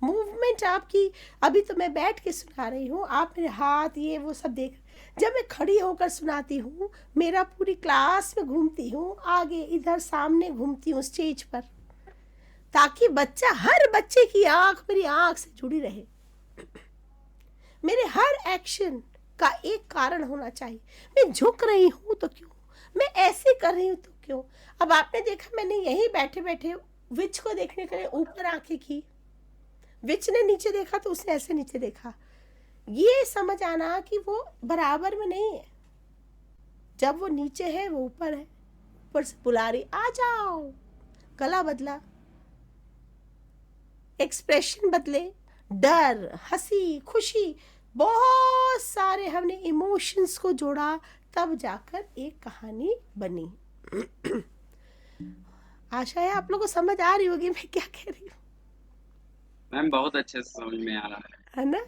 मूवमेंट आपकी, अभी तो मैं बैठ के सुना रही हूँ, आप मेरे हाथ ये वो सब देख। जब मैं खड़ी होकर सुनाती हूँ, मेरा पूरी क्लास में घूमती हूँ, आगे इधर सामने घूमती हूँ स्टेज पर, ताकि बच्चा, हर बच्चे की आंख मेरी आंख से जुड़ी रहे। मेरे हर एक्शन का एक कारण होना चाहिए। मैं झुक रही हूँ तो क्यों, मैं ऐसे कर रही हूँ तो क्यों। अब आपने देखा, मैंने यहीं बैठे बैठे विच को देखने के लिए ऊपर आंखें की, विच ने नीचे देखा तो उसने ऐसे नीचे देखा। ये समझ आना कि वो बराबर में नहीं है। जब वो नीचे है वो ऊपर है, ऊपर से बुला रही आ जाओ। गला बदला, एक्सप्रेशन बदले, डर, हंसी, खुशी, बहुत सारे हमने इमोशंस को जोड़ा, तब जाकर एक कहानी बनी। आशा है आप लोगों को समझ आ रही होगी मैं क्या कह रही हूँ, मैम बहुत अच्छे से समझ में आ रहा है ना?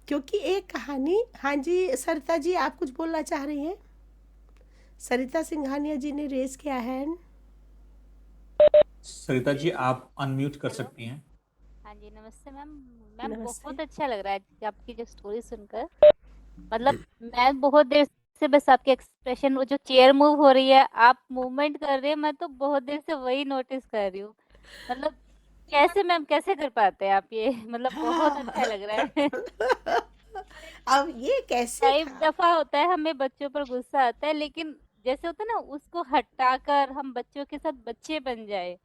क्योंकि एक कहानी। हाँ जी सरिता जी, आप कुछ बोलना चाह रही हैं? सरिता सिंघानिया जी ने रेज किया हैंड। सरिता जी आप अनम्यूट कर सकती हैं। हाँ जी, नमस्ते मैम। मैम नमस्ते। बहुत अच्छा लग रहा है आपकी जो स्टोरी सुनकर। मतलब मैं बहुत देर से बस आपके एक्सप्रेशन, वो जो चेयर मूव हो रही है, आप मूवमेंट कर रहे हैं, मैं तो बहुत देर से वही नोटिस कर रही हूँ। मतलब कैसे मैम, कैसे कर पाते हैं आप ये? मतलब बहुत अच्छा लग रहा है। अब ये कैसे कई था? दफा होता है हमें बच्चों पर गुस्सा आता है, लेकिन जैसे होता है ना, उसको हटाकर हम बच्चों के साथ बच्चे बन जाए,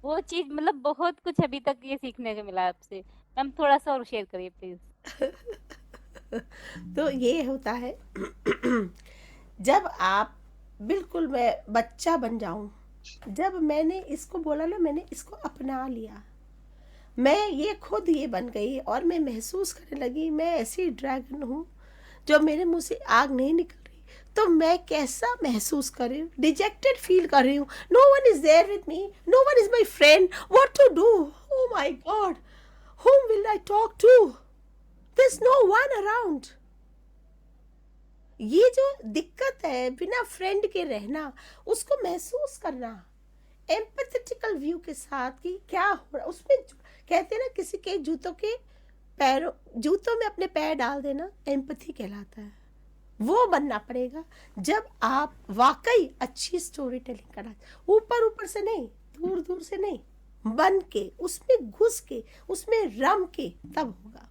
वो चीज मतलब बहुत कुछ अभी तक ये सीखने को मिला आपसे। मैम थोड़ा सा और शेयर करिए प्लीज। तो ये होता है जब आप, बिल्कुल मैं बच्चा बन जाऊं, जब मैंने इसको बोला ना, मैंने इसको अपना लिया, मैं ये खुद ये बन गई, और मैं महसूस करने लगी मैं ऐसी ड्रैगन हूँ जो मेरे मुंह से आग नहीं निकल रही, तो मैं कैसा महसूस कर रही हूँ, डिजेक्टेड फील कर रही हूँ। No one is there with me, no one is my friend, what to do, oh my god, whom will I talk to? There's no one around. ये जो दिक्कत है बिना फ्रेंड के रहना, उसको महसूस करना एम्पैथेटिकल व्यू के साथ कि क्या हो रहा, उसमें कहते हैं ना, किसी के जूतों में अपने पैर डाल देना एम्पैथी कहलाता है। वो बनना पड़ेगा जब आप वाकई अच्छी स्टोरी टेलिंग करना, ऊपर ऊपर से नहीं, दूर दूर से नहीं, बन के, उसमें घुस के, उसमें रम के, तब होगा।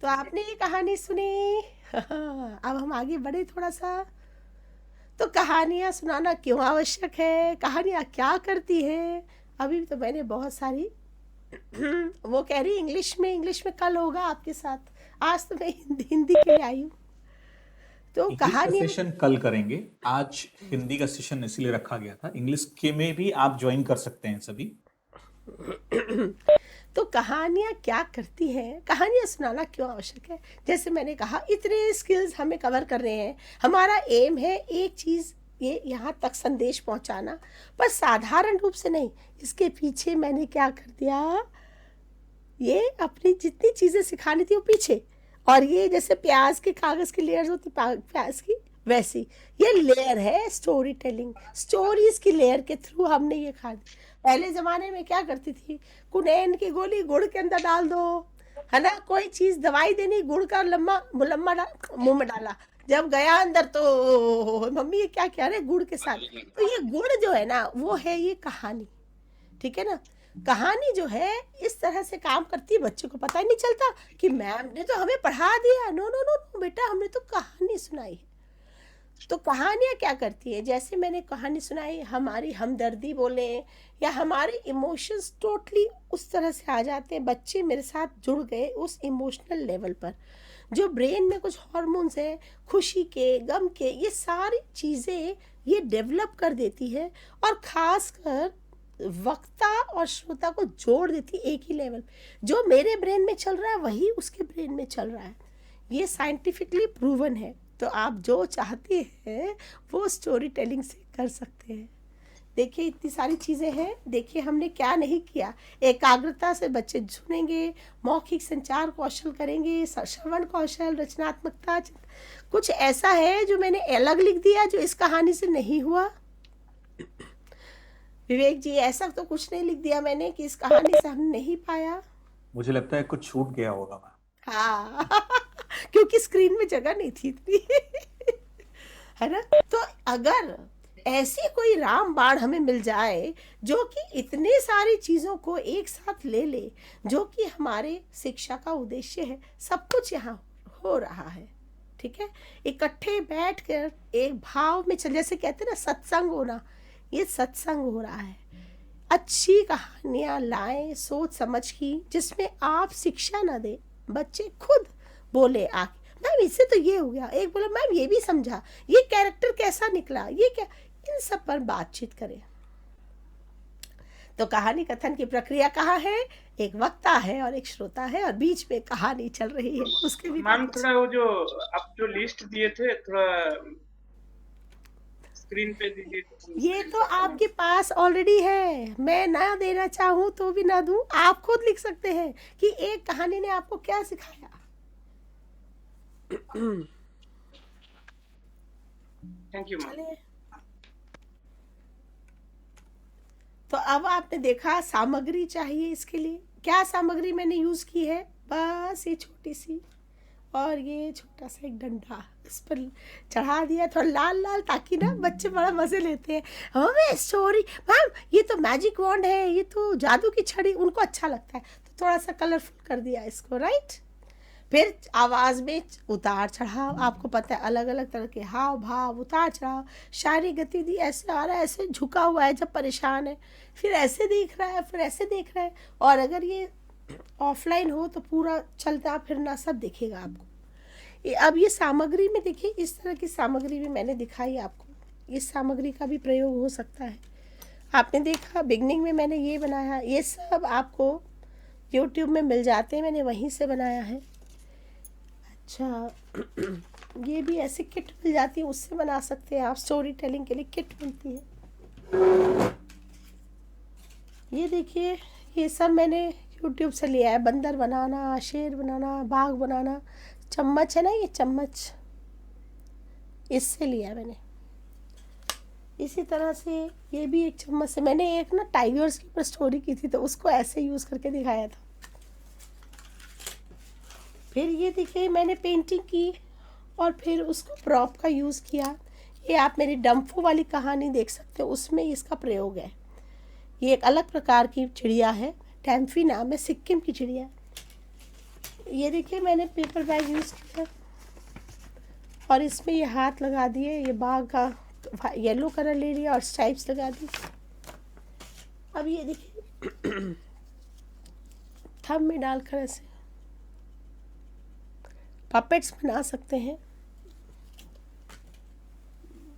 तो आपने ये कहानी सुनी। अब हम आगे बढ़े थोड़ा सा। तो कहानियां सुनाना क्यों आवश्यक है, कहानियां क्या करती हैं? अभी तो मैंने बहुत सारी वो कह रही इंग्लिश में कल होगा आपके साथ, आज तो मैं हिंदी के लिए आई हूँ। तो इंग्लिश का कहानी, सेशन कल करेंगे, आज हिंदी का सेशन इसीलिए रखा गया था। इंग्लिश के में भी आप ज्वाइन कर सकते हैं सभी। तो कहानियाँ क्या करती हैं, कहानियाँ सुनाना क्यों आवश्यक है? जैसे मैंने कहा, इतने स्किल्स हमें कवर कर रहे हैं, हमारा एम है एक चीज़, ये यहाँ तक संदेश पहुँचाना, पर साधारण रूप से नहीं। इसके पीछे मैंने क्या कर दिया, ये अपनी जितनी चीज़ें सिखानी थी वो पीछे, और ये जैसे प्याज के कागज़ की लेयर्स होती प्याज की, वैसी ये लेयर है स्टोरी टेलिंग। स्टोरीज की लेयर के थ्रू हमने ये खा दी। पहले ज़माने में क्या करती थी, कुनैन की गोली गुड़ के अंदर डाल दो, है ना, कोई चीज़ दवाई देनी, गुड़ का मुलम्मा मुंह में डाला, जब गया अंदर तो मम्मी ये क्या क्या रहे गुड़ के साथ। तो ये गुड़ जो है ना वो है ये कहानी, ठीक है ना। कहानी जो है इस तरह से काम करती है, बच्चों को पता ही नहीं चलता कि मैम ने तो हमें पढ़ा दिया। नो नो नो नो बेटा, हमने तो कहानी सुनाई है। तो कहानियाँ क्या करती है, जैसे मैंने कहानी सुनाई, हमारी हमदर्दी बोले या हमारे इमोशंस टोटली उस तरह से आ जाते हैं, बच्चे मेरे साथ जुड़ गए उस इमोशनल लेवल पर। जो ब्रेन में कुछ हार्मोन्स हैं खुशी के, गम के, ये सारी चीज़ें ये डेवलप कर देती है और ख़ासकर वक्ता और श्रोता को जोड़ देती है एक ही लेवल। जो मेरे ब्रेन में चल रहा है वही उसके ब्रेन में चल रहा है, ये साइंटिफिकली प्रूवन है। तो आप जो चाहते हैं वो स्टोरी टेलिंग से कर सकते हैं। देखिए इतनी सारी चीज़ें हैं, देखिए हमने क्या नहीं किया। एकाग्रता से बच्चे सुनेंगे, मौखिक संचार कौशल करेंगे, श्रवण कौशल, रचनात्मकता, कुछ ऐसा है जो मैंने अलग लिख दिया जो इस कहानी से नहीं हुआ। विवेक जी ऐसा तो कुछ नहीं लिख दिया मैंने कि इस कहानी से हम नहीं पाया। मुझे लगता है कुछ छूट गया होगा मैम। हाँ क्योंकि स्क्रीन में जगह नहीं थी इतनी है ना। तो अगर ऐसी कोई रामबाण हमें मिल जाए जो कि इतने सारी चीज़ों को एक साथ ले ले, जो कि हमारे शिक्षा का उद्देश्य है, सब कुछ यहाँ हो रहा है, ठीक है। इकट्ठे बैठकर एक भाव में चल, जैसे कहते हैं ना सत्संग होना, ये सत्संग हो रहा है। अच्छी कहानियाँ लाएं सोच समझ की, जिसमें आप शिक्षा ना दे, बच्चे खुद बोले आके मैम इससे तो ये हो गया, एक बोला मैम ये भी समझा, ये कैरेक्टर कैसा निकला, ये क्या, इन सब पर बातचीत करें। तो कहानी कथन की प्रक्रिया कहाँ है, एक वक्ता है और एक श्रोता है और बीच में कहानी चल रही है। उसके भी मैम थोड़ा वो जो आप जो लिस्ट दिए थे थोड़ा स्क्रीन पे दीजिए। ये तो आपके पास ऑलरेडी है, मैं ना देना चाहूँ तो भी ना दूं, आप खुद लिख सकते हैं कि एक कहानी ने आपको क्या सिखाया। Thank you ma'am. तो अब आपने देखा सामग्री चाहिए इसके लिए, क्या सामग्री मैंने यूज की है, बस ये छोटी सी और ये छोटा सा एक डंडा इस पर चढ़ा दिया, थोड़ा लाल लाल, ताकि ना बच्चे बड़ा मजे लेते हैं। हमें स्टोरी मैम ये तो मैजिक वॉन्ड है, ये तो जादू की छड़ी, उनको अच्छा लगता है तो थोड़ा सा कलरफुल कर दिया इसको, राइट। फिर आवाज़ में उतार चढ़ाव, आपको पता है अलग अलग तरह के हाव भाव, उतार चढ़ाव, शारीरिक गतिविधि, ऐसे आ रहा है, ऐसे झुका हुआ है जब परेशान है, फिर ऐसे देख रहा है, फिर ऐसे देख रहा है, और अगर ये ऑफलाइन हो तो पूरा चलता फिरना सब दिखेगा आपको। अब ये सामग्री में देखिए, इस तरह की सामग्री भी मैंने दिखाई आपको, इस सामग्री का भी प्रयोग हो सकता है। आपने देखा बिगनिंग में मैंने ये बनाया, ये सब आपको यूट्यूब में मिल जाते हैं, मैंने वहीं से बनाया है। अच्छा ये भी ऐसे किट मिल जाती है, उससे बना सकते हैं आप, स्टोरी टेलिंग के लिए किट मिलती है। ये देखिए ये सब मैंने यूट्यूब से लिया है, बंदर बनाना, शेर बनाना, बाघ बनाना, चम्मच है ना ये चम्मच, इससे लिया मैंने। इसी तरह से ये भी एक चम्मच से, मैंने एक ना टाइगर्स के ऊपर स्टोरी की थी तो उसको ऐसे यूज़ करके दिखाया था। फिर ये देखिए मैंने पेंटिंग की और फिर उसको प्रॉप का यूज़ किया। ये आप मेरी डम्फो वाली कहानी देख सकते हो, उसमें इसका प्रयोग है। ये एक अलग प्रकार की चिड़िया है, डैम्फी नाम है, सिक्किम की चिड़िया। ये देखिए मैंने पेपर बैग यूज़ किया और इसमें ये हाथ लगा दिए, ये बाघ का येलो कलर ले लिया और स्ट्राइप्स लगा दी। अब ये देखिए थंब में डालकर ऐसे पपेट्स बना सकते हैं,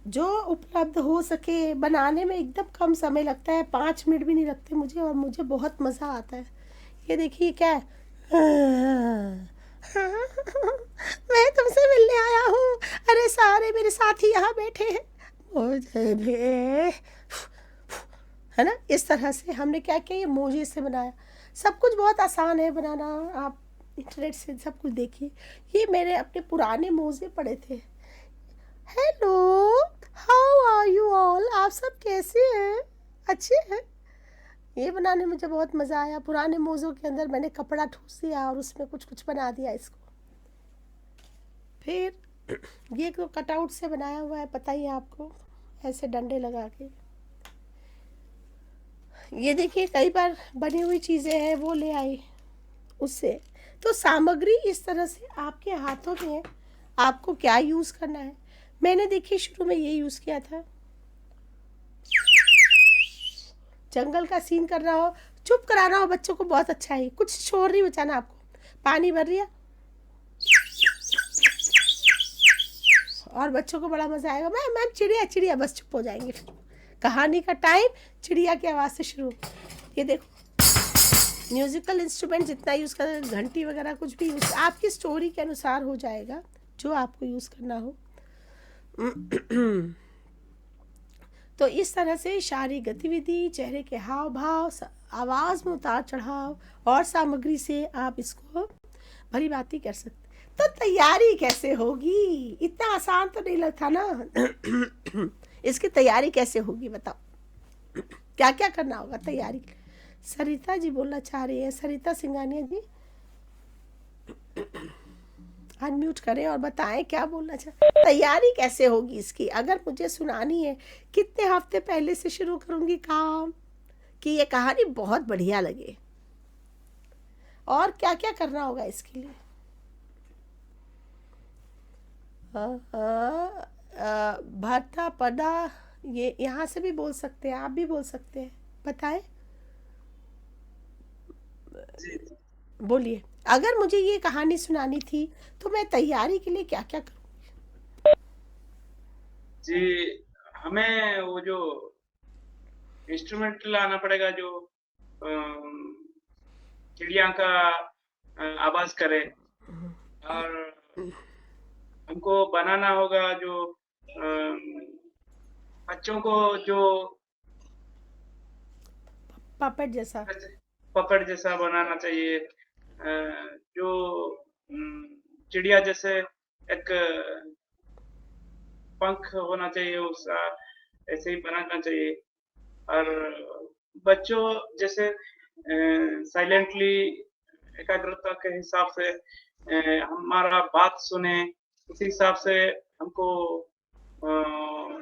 जो उपलब्ध हो सके। बनाने में एकदम कम समय लगता है, 5 मिनट भी नहीं लगते मुझे, और मुझे बहुत मज़ा आता है। ये देखिए क्या है मैं तुमसे मिलने आया हूँ, अरे सारे मेरे साथी यहाँ बैठे हैं, मुझे भी, है ना। इस तरह से हमने क्या किया, ये मोजे से बनाया। सब कुछ बहुत आसान है बनाना, आप इंटरनेट से सब कुछ देखिए। ये मेरे अपने पुराने मोजे पड़े थे। Hello, how are you all, आप सब कैसे हैं, अच्छे हैं। ये बनाने में मुझे बहुत मज़ा आया। पुराने मोज़ों के अंदर मैंने कपड़ा ठूस दिया और उसमें कुछ कुछ बना दिया इसको। फिर ये तो कटआउट से बनाया हुआ है, पता ही है आपको, ऐसे डंडे लगा के। ये देखिए कई बार बनी हुई चीज़ें हैं, वो ले आई उससे। तो सामग्री इस तरह से आपके हाथों में है, आपको क्या यूज़ करना है। मैंने देखिए शुरू में ये यूज़ किया था, जंगल का सीन कर रहा हो, चुप कराना हो बच्चों को, बहुत अच्छा है, कुछ शोर नहीं बचाना आपको। पानी भर लिया और बच्चों को बड़ा मजा आएगा, मैम चिड़िया चिड़िया, बस चुप हो जाएंगे। फिर कहानी का टाइम चिड़िया की आवाज़ से शुरू। ये देखो म्यूजिकल इंस्ट्रूमेंट जितना यूज़ कर, घंटी वगैरह कुछ भी यूज़ आपकी स्टोरी के अनुसार हो जाएगा, जो आपको यूज़ करना हो। तो इस तरह से शारीरिक गतिविधि, चेहरे के हाव भाव, आवाज़ में उतार चढ़ाव और सामग्री से आप इसको भली भांति कर सकते। तो तैयारी कैसे होगी, इतना आसान तो नहीं लगता ना। इसकी तैयारी कैसे होगी बताओ, क्या क्या करना होगा तैयारी। सरिता जी बोलना चाह रही है, सरिता सिंघानिया जी अनम्यूट करें और बताएं क्या बोलना चाह। तैयारी कैसे होगी इसकी, अगर मुझे सुनानी है कितने हफ्ते पहले से शुरू करूंगी काम कि ये कहानी बहुत बढ़िया लगे, और क्या क्या करना होगा इसके लिए। भरता पदा, ये यहाँ से भी बोल सकते हैं, आप भी बोल सकते हैं, बताएं बोलिए। अगर मुझे ये कहानी सुनानी थी तो मैं तैयारी के लिए क्या क्या करूँ। जी, हमें वो जो इंस्ट्रूमेंट लाना पड़ेगा जो चिड़िया का आवाज करे, और हमको बनाना होगा जो बच्चों को जो पपेट जैसा बनाना चाहिए, जो चिड़िया जैसे एक पंख होना चाहिए उसका, ऐसे ही बनाना चाहिए। और बच्चों जैसे साइलेंटली एकाग्रता के हिसाब से हमारा बात सुने, उसी हिसाब से हमको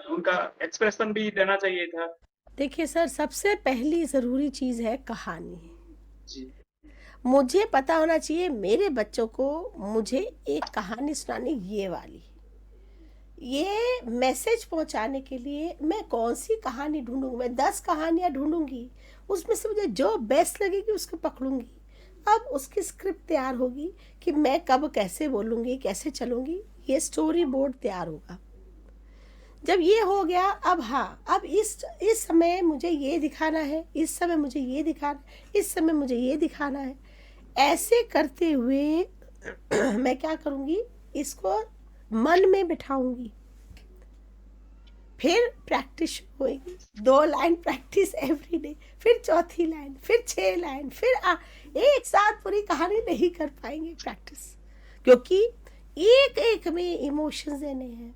उनका एक्सप्रेशन भी देना चाहिए था। देखिए सर, सबसे पहली ज़रूरी चीज़ है कहानी। जी, मुझे पता होना चाहिए मेरे बच्चों को, मुझे एक कहानी सुनानी ये वाली, ये मैसेज पहुंचाने के लिए मैं कौन सी कहानी ढूंढूंगी। मैं 10 कहानियां ढूंढूंगी, उसमें से मुझे जो बेस्ट लगेगी उसको पकड़ूंगी। अब उसकी स्क्रिप्ट तैयार होगी कि मैं कब कैसे बोलूंगी, कैसे चलूंगी, ये स्टोरी बोर्ड तैयार होगा। जब ये हो गया, अब हाँ, अब इस समय मुझे ये दिखाना है, इस समय मुझे ये दिखाना, इस समय मुझे ये दिखाना है। ऐसे करते हुए मैं क्या करूँगी, इसको मन में बिठाऊंगी। फिर प्रैक्टिस होगी, 2 लाइन प्रैक्टिस एवरी डे, फिर चौथी लाइन, फिर 6 लाइन, फिर एक साथ पूरी कहानी नहीं कर पाएंगे प्रैक्टिस, क्योंकि एक एक में इमोशंस देने हैं,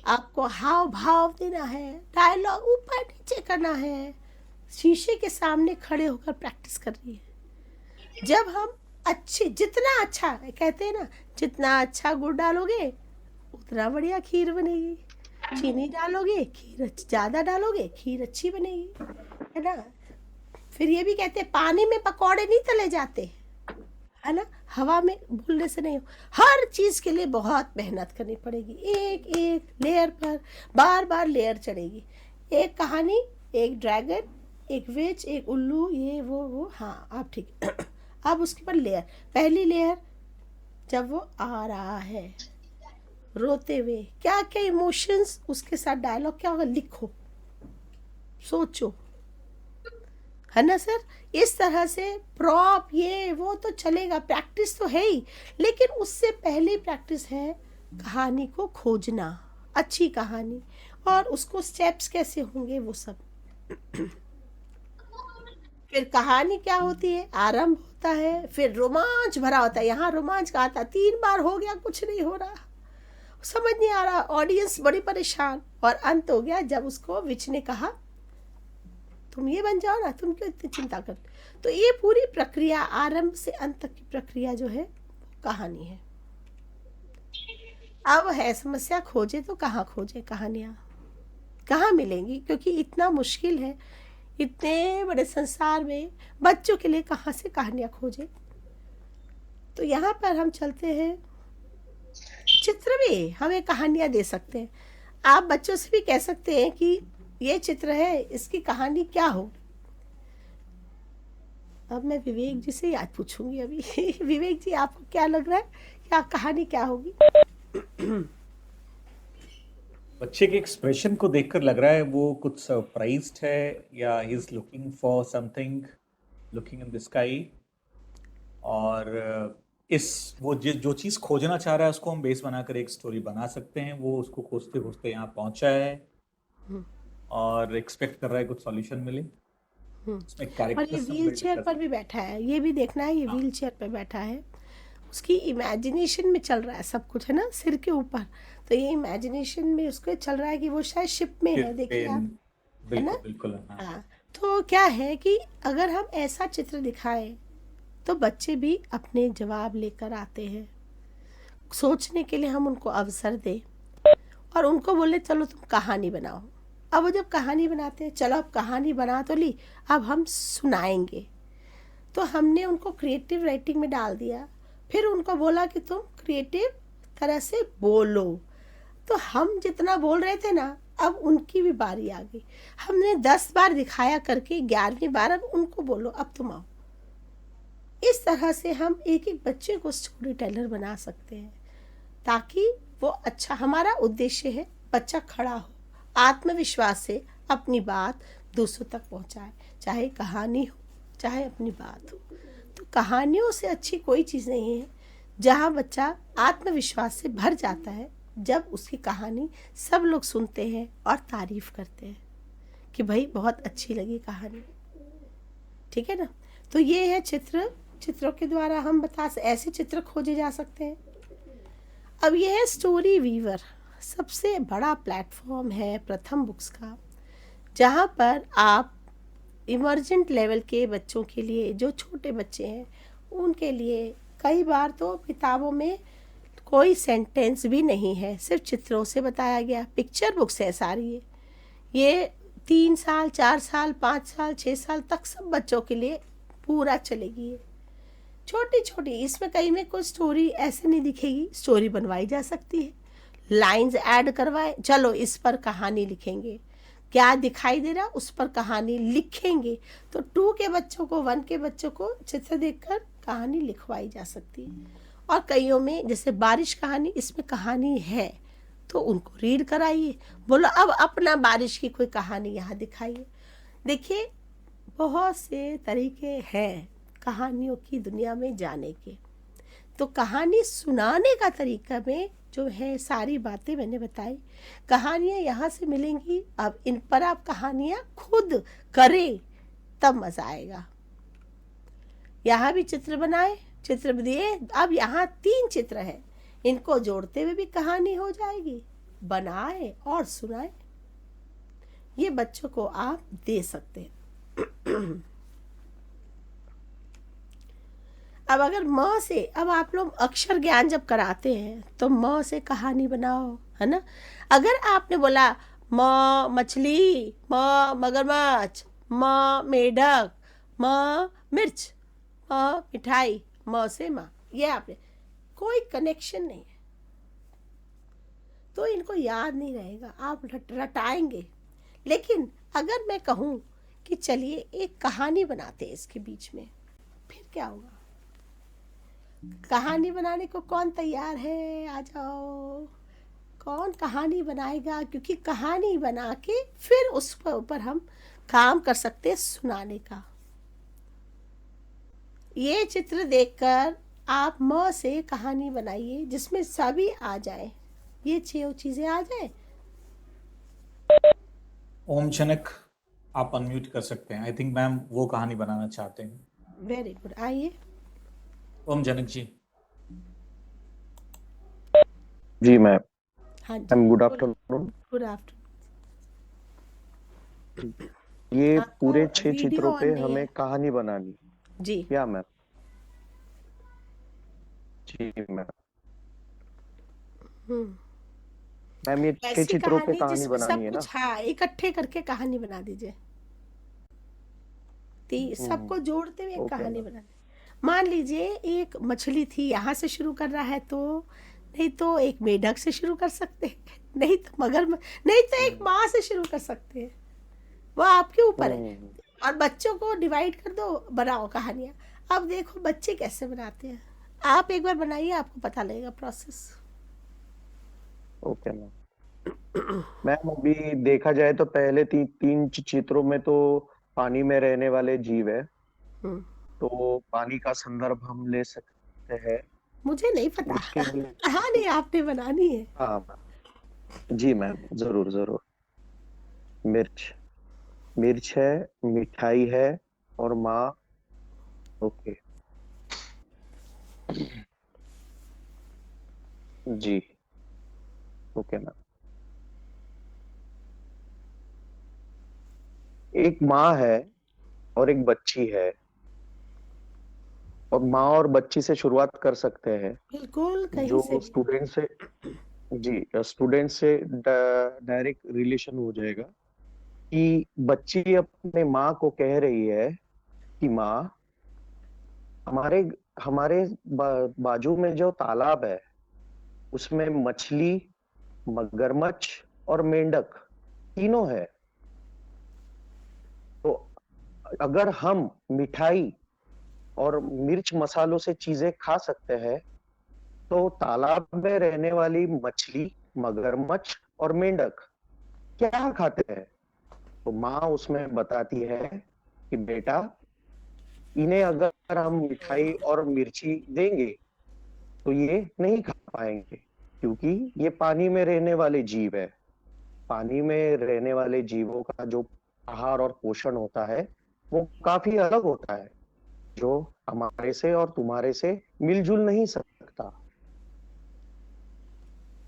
आपको हाव भाव देना है, डायलॉग ऊपर नीचे करना है। शीशे के सामने खड़े होकर प्रैक्टिस कर रही है। जब हम जितना अच्छा कहते हैं ना, जितना अच्छा गुड़ डालोगे उतना बढ़िया खीर बनेगी, चीनी डालोगे खीर ज़्यादा डालोगे खीर अच्छी बनेगी, है ना। फिर ये भी कहते हैं पानी में पकौड़े नहीं तले जाते, है ना, हवा में भूलने से नहीं हो। हर चीज़ के लिए बहुत मेहनत करनी पड़ेगी, एक एक लेयर पर बार बार लेयर चढ़ेगी। एक कहानी, एक ड्रैगन, एक विच, एक उल्लू, ये वो हाँ आप ठीक। अब उसके पर लेयर, पहली लेयर जब वो आ रहा है रोते हुए, क्या क्या इमोशंस, उसके साथ डायलॉग क्या होगा, लिखो, सोचो, है ना सर। इस तरह से प्रॉप ये वो तो चलेगा, प्रैक्टिस तो है ही, लेकिन उससे पहले प्रैक्टिस है कहानी को खोजना, अच्छी कहानी, और उसको स्टेप्स कैसे होंगे वो सब। फिर कहानी क्या होती है, आरंभ होता है, फिर रोमांच भरा होता है। यहाँ रोमांच का आता 3 बार हो गया, कुछ नहीं हो रहा, समझ नहीं आ रहा, ऑडियंस बड़ी परेशान, और अंत हो गया जब उसको विच ने कहा तुम ये बन जाओ ना, तुम क्यों इतनी चिंता कर। तो ये पूरी प्रक्रिया, आरंभ से अंत तक की प्रक्रिया जो है कहानी है। अब है समस्या, खोजे तो कहाँ खोजे कहानियाँ, कहाँ मिलेंगी, क्योंकि इतना मुश्किल है इतने बड़े संसार में बच्चों के लिए कहाँ से कहानियाँ खोजे। तो यहाँ पर हम चलते हैं, चित्र भी हमें कहानियाँ दे सकते हैं। आप बच्चों से भी कह सकते हैं कि ये चित्र है, इसकी कहानी क्या हो। अब मैं विवेक जी से याद पूछूंगी अभी विवेक जी, आपको क्या लग रहा है, क्या कहानी क्या होगी? बच्चे के एक्सप्रेशन को देखकर लग रहा है वो कुछ सरप्राइज्ड है, या he is looking for something, looking in the sky, और वो जो चीज खोजना चाह रहा है उसको हम बेस बनाकर एक स्टोरी बना सकते हैं। वो उसको खोजते खोजते यहाँ पहुंचा है और एक्सपेक्ट कर रहा है कुछ सॉल्यूशन मिले। उसमें और ये कैरेक्टर्स हम व्हील बिल्ड चेयर कर पर सकते भी बैठा है, ये भी देखना है, ये हाँ। व्हील चेयर पर बैठा है, उसकी इमेजिनेशन में चल रहा है सब कुछ, है ना, सिर के ऊपर। तो ये इमेजिनेशन में उसको चल रहा है कि वो शायद शिप में है, देखिए आप, है ना। बिल्कुल बिल्कुल हाँ। हाँ, तो क्या है कि अगर हम ऐसा चित्र दिखाएं तो बच्चे भी अपने जवाब लेकर आते हैं। सोचने के लिए हम उनको अवसर दें और उनको बोले चलो तुम कहानी बनाओ। अब वो जब कहानी बनाते हैं, चलो अब कहानी बना तो ली, अब हम सुनाएंगे। तो हमने उनको क्रिएटिव राइटिंग में डाल दिया, फिर उनको बोला कि तुम क्रिएटिव तरह से बोलो। तो हम जितना बोल रहे थे ना, अब उनकी भी बारी आ गई। हमने 10 बार दिखाया करके 11वीं बार अब उनको बोलो अब तुम आओ। इस तरह से हम एक एक बच्चे को स्टोरी टेलर बना सकते हैं, ताकि वो अच्छा, हमारा उद्देश्य है बच्चा खड़ा हो, आत्मविश्वास से अपनी बात दूसरों तक पहुंचाए, चाहे कहानी हो चाहे अपनी बात हो। तो कहानियों से अच्छी कोई चीज़ नहीं है जहाँ बच्चा आत्मविश्वास से भर जाता है, जब उसकी कहानी सब लोग सुनते हैं और तारीफ करते हैं कि भाई बहुत अच्छी लगी कहानी, ठीक है ना। तो ये है चित्रों के द्वारा हम ऐसे चित्र खोजे जा सकते हैं। अब ये है स्टोरी वीवर, सबसे बड़ा प्लेटफॉर्म है प्रथम बुक्स का, जहाँ पर आप इमर्जेंट लेवल के बच्चों के लिए, जो छोटे बच्चे हैं उनके लिए, कई बार तो किताबों में कोई सेंटेंस भी नहीं है, सिर्फ चित्रों से बताया गया। पिक्चर बुक्स है सारी, ये 3 साल 4 साल 5 साल 6 साल तक सब बच्चों के लिए पूरा चलेगी। छोटी छोटी, इसमें कहीं में कोई स्टोरी ऐसे नहीं दिखेगी, स्टोरी बनवाई जा सकती है, लाइंस ऐड करवाए, चलो इस पर कहानी लिखेंगे, क्या दिखाई दे रहा उस पर कहानी लिखेंगे। तो 2 के बच्चों को 1 के बच्चों को चित्र देखकर कहानी लिखवाई जा सकती है। और कईयों में जैसे बारिश कहानी, इसमें कहानी है तो उनको रीड कराइए, बोलो अब अपना बारिश की कोई कहानी यहाँ दिखाइए। देखिए बहुत से तरीके हैं कहानियों की दुनिया में जाने के। तो कहानी सुनाने का तरीका में जो है सारी बातें मैंने बताई, कहानियाँ यहाँ से मिलेंगी। अब इन पर आप कहानियाँ खुद करें तब मजा आएगा। यहाँ भी चित्र बनाए, चित्र दिए, अब यहाँ 3 चित्र है, इनको जोड़ते हुए भी कहानी हो जाएगी। बनाए और सुनाए, ये बच्चों को आप दे सकते हैं। अब अगर म से, अब आप लोग अक्षर ज्ञान जब कराते हैं तो म से कहानी बनाओ, है ना। अगर आपने बोला म मछली, म मगरमच्छ, म मेढक, म मिर्च, म मिठाई, म से माँ, ये आपने कोई कनेक्शन नहीं है तो इनको याद नहीं रहेगा, आप रटाएंगे। लेकिन अगर मैं कहूँ कि चलिए एक कहानी बनाते हैं इसके बीच में, फिर क्या होगा। कहानी बनाने को कौन तैयार है, आ जाओ। कौन कहानी बनाएगा, क्योंकि कहानी बना के फिर उस पर ऊपर हम काम कर सकते हैं सुनाने का। ये चित्र देखकर आप म से कहानी बनाइए जिसमें सभी आ जाए, ये 6 चीजें आ जाए। ओम जनक, आप अनम्यूट कर सकते हैं। आई थिंक मैम वो कहानी बनाना चाहते हैं। वेरी गुड, आइए ओम जनक जी। जी मैम। हाँ जी, ma'am good afternoon. Good afternoon. ये आपका पूरे 6 वीडियो चित्रों ऑन पे नहीं हमें है कहानी बनानी जी। क्या मैम? जी मैम। हम्म मैम ये 6 ऐसी चित्रों पे कहानी कहानी जिसमें बनानी सब है ना? कुछ, हाँ, इकट्ठे करके कहानी बना दीजिए। सबको हम्म। जोड़ते हुए एक ओके कहानी मैम। बनानी। मान लीजिए एक मछली थी, यहाँ से शुरू कर रहा है तो, नहीं तो एक मेढक से शुरू कर सकते हैं, नहीं तो नहीं तो एक माँ से शुरू कर सकते हैं, वो आपके ऊपर है। हम्म। और बच्चों को डिवाइड कर दो, बनाओ कहानियाँ। अब देखो बच्चे कैसे बनाते हैं, आप एक बार बनाइए, आपको पता लगेगा प्रोसेस। Okay ma'am. मैम अभी देखा जाए तो पहले तीन चित्रों में तो पानी में रहने वाले जीव है, हम्म, तो पानी का संदर्भ हम ले सकते हैं। मुझे नहीं पता, उसके लिए कहानी आपने बनानी है। हाँ जी मैम, जरूर जरूर। मिर्च, मिर्च है, मिठाई है और माँ। ओके जी। Okay ma'am. एक माँ है और एक बच्ची है, और माँ और बच्ची से शुरुआत कर सकते हैं। बिल्कुल, कहीं से जो भी। स्टूडेंट से जी, स्टूडेंट से डायरेक्ट रिलेशन हो जाएगा कि बच्ची अपने माँ को कह रही है कि माँ, हमारे हमारे बाजू में जो तालाब है उसमें मछली, मगरमच्छ और मेंढक तीनों है। तो अगर हम मिठाई और मिर्च मसालों से चीजें खा सकते हैं, तो तालाब में रहने वाली मछली, मगरमच्छ और मेंढक क्या खाते हैं? तो माँ उसमें बताती है कि बेटा, इन्हें अगर हम मिठाई और मिर्ची देंगे तो ये नहीं खा पाएंगे, क्योंकि ये पानी में रहने वाले जीव है। पानी में रहने वाले जीवों का जो आहार और पोषण होता है वो काफी अलग होता है, जो हमारे से और तुम्हारे से मिलजुल नहीं सकता।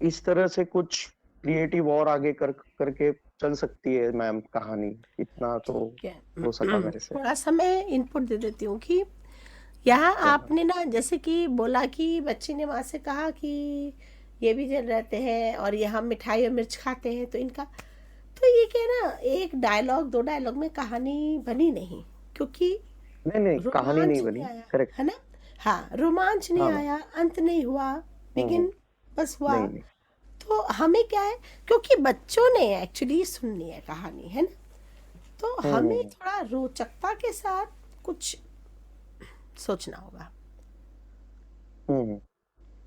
इस तरह से कुछ क्रिएटिव और आगे करके चल सकती है मैम कहानी। इतना तो क्या हो सका मेरे से। थोड़ा सा मैं इनपुट दे देती हूँ कि यहाँ क्या मैम? आपने ना जैसे कि बोला कि बच्ची ने माँ से कहा कि ये भी जल रहते हैं और ये हम मिठाई और मिर्च खाते हैं, तो इनका, तो ये क्या है ना, एक डायलॉग दो डायलॉग में कहानी बनी नहीं, क्योंकि नहीं कहानी नहीं रोमांच नहीं बनी। आया, करेक्ट। है ना। हाँ, रोमांच नहीं हाँ मैम। आया, अंत नहीं हुआ, बिगिन बस हुआ। नहीं। तो हमें क्या है, क्योंकि बच्चों ने एक्चुअली सुननी है कहानी, है ना, तो हमें थोड़ा रोचकता के साथ कुछ सोचना होगा,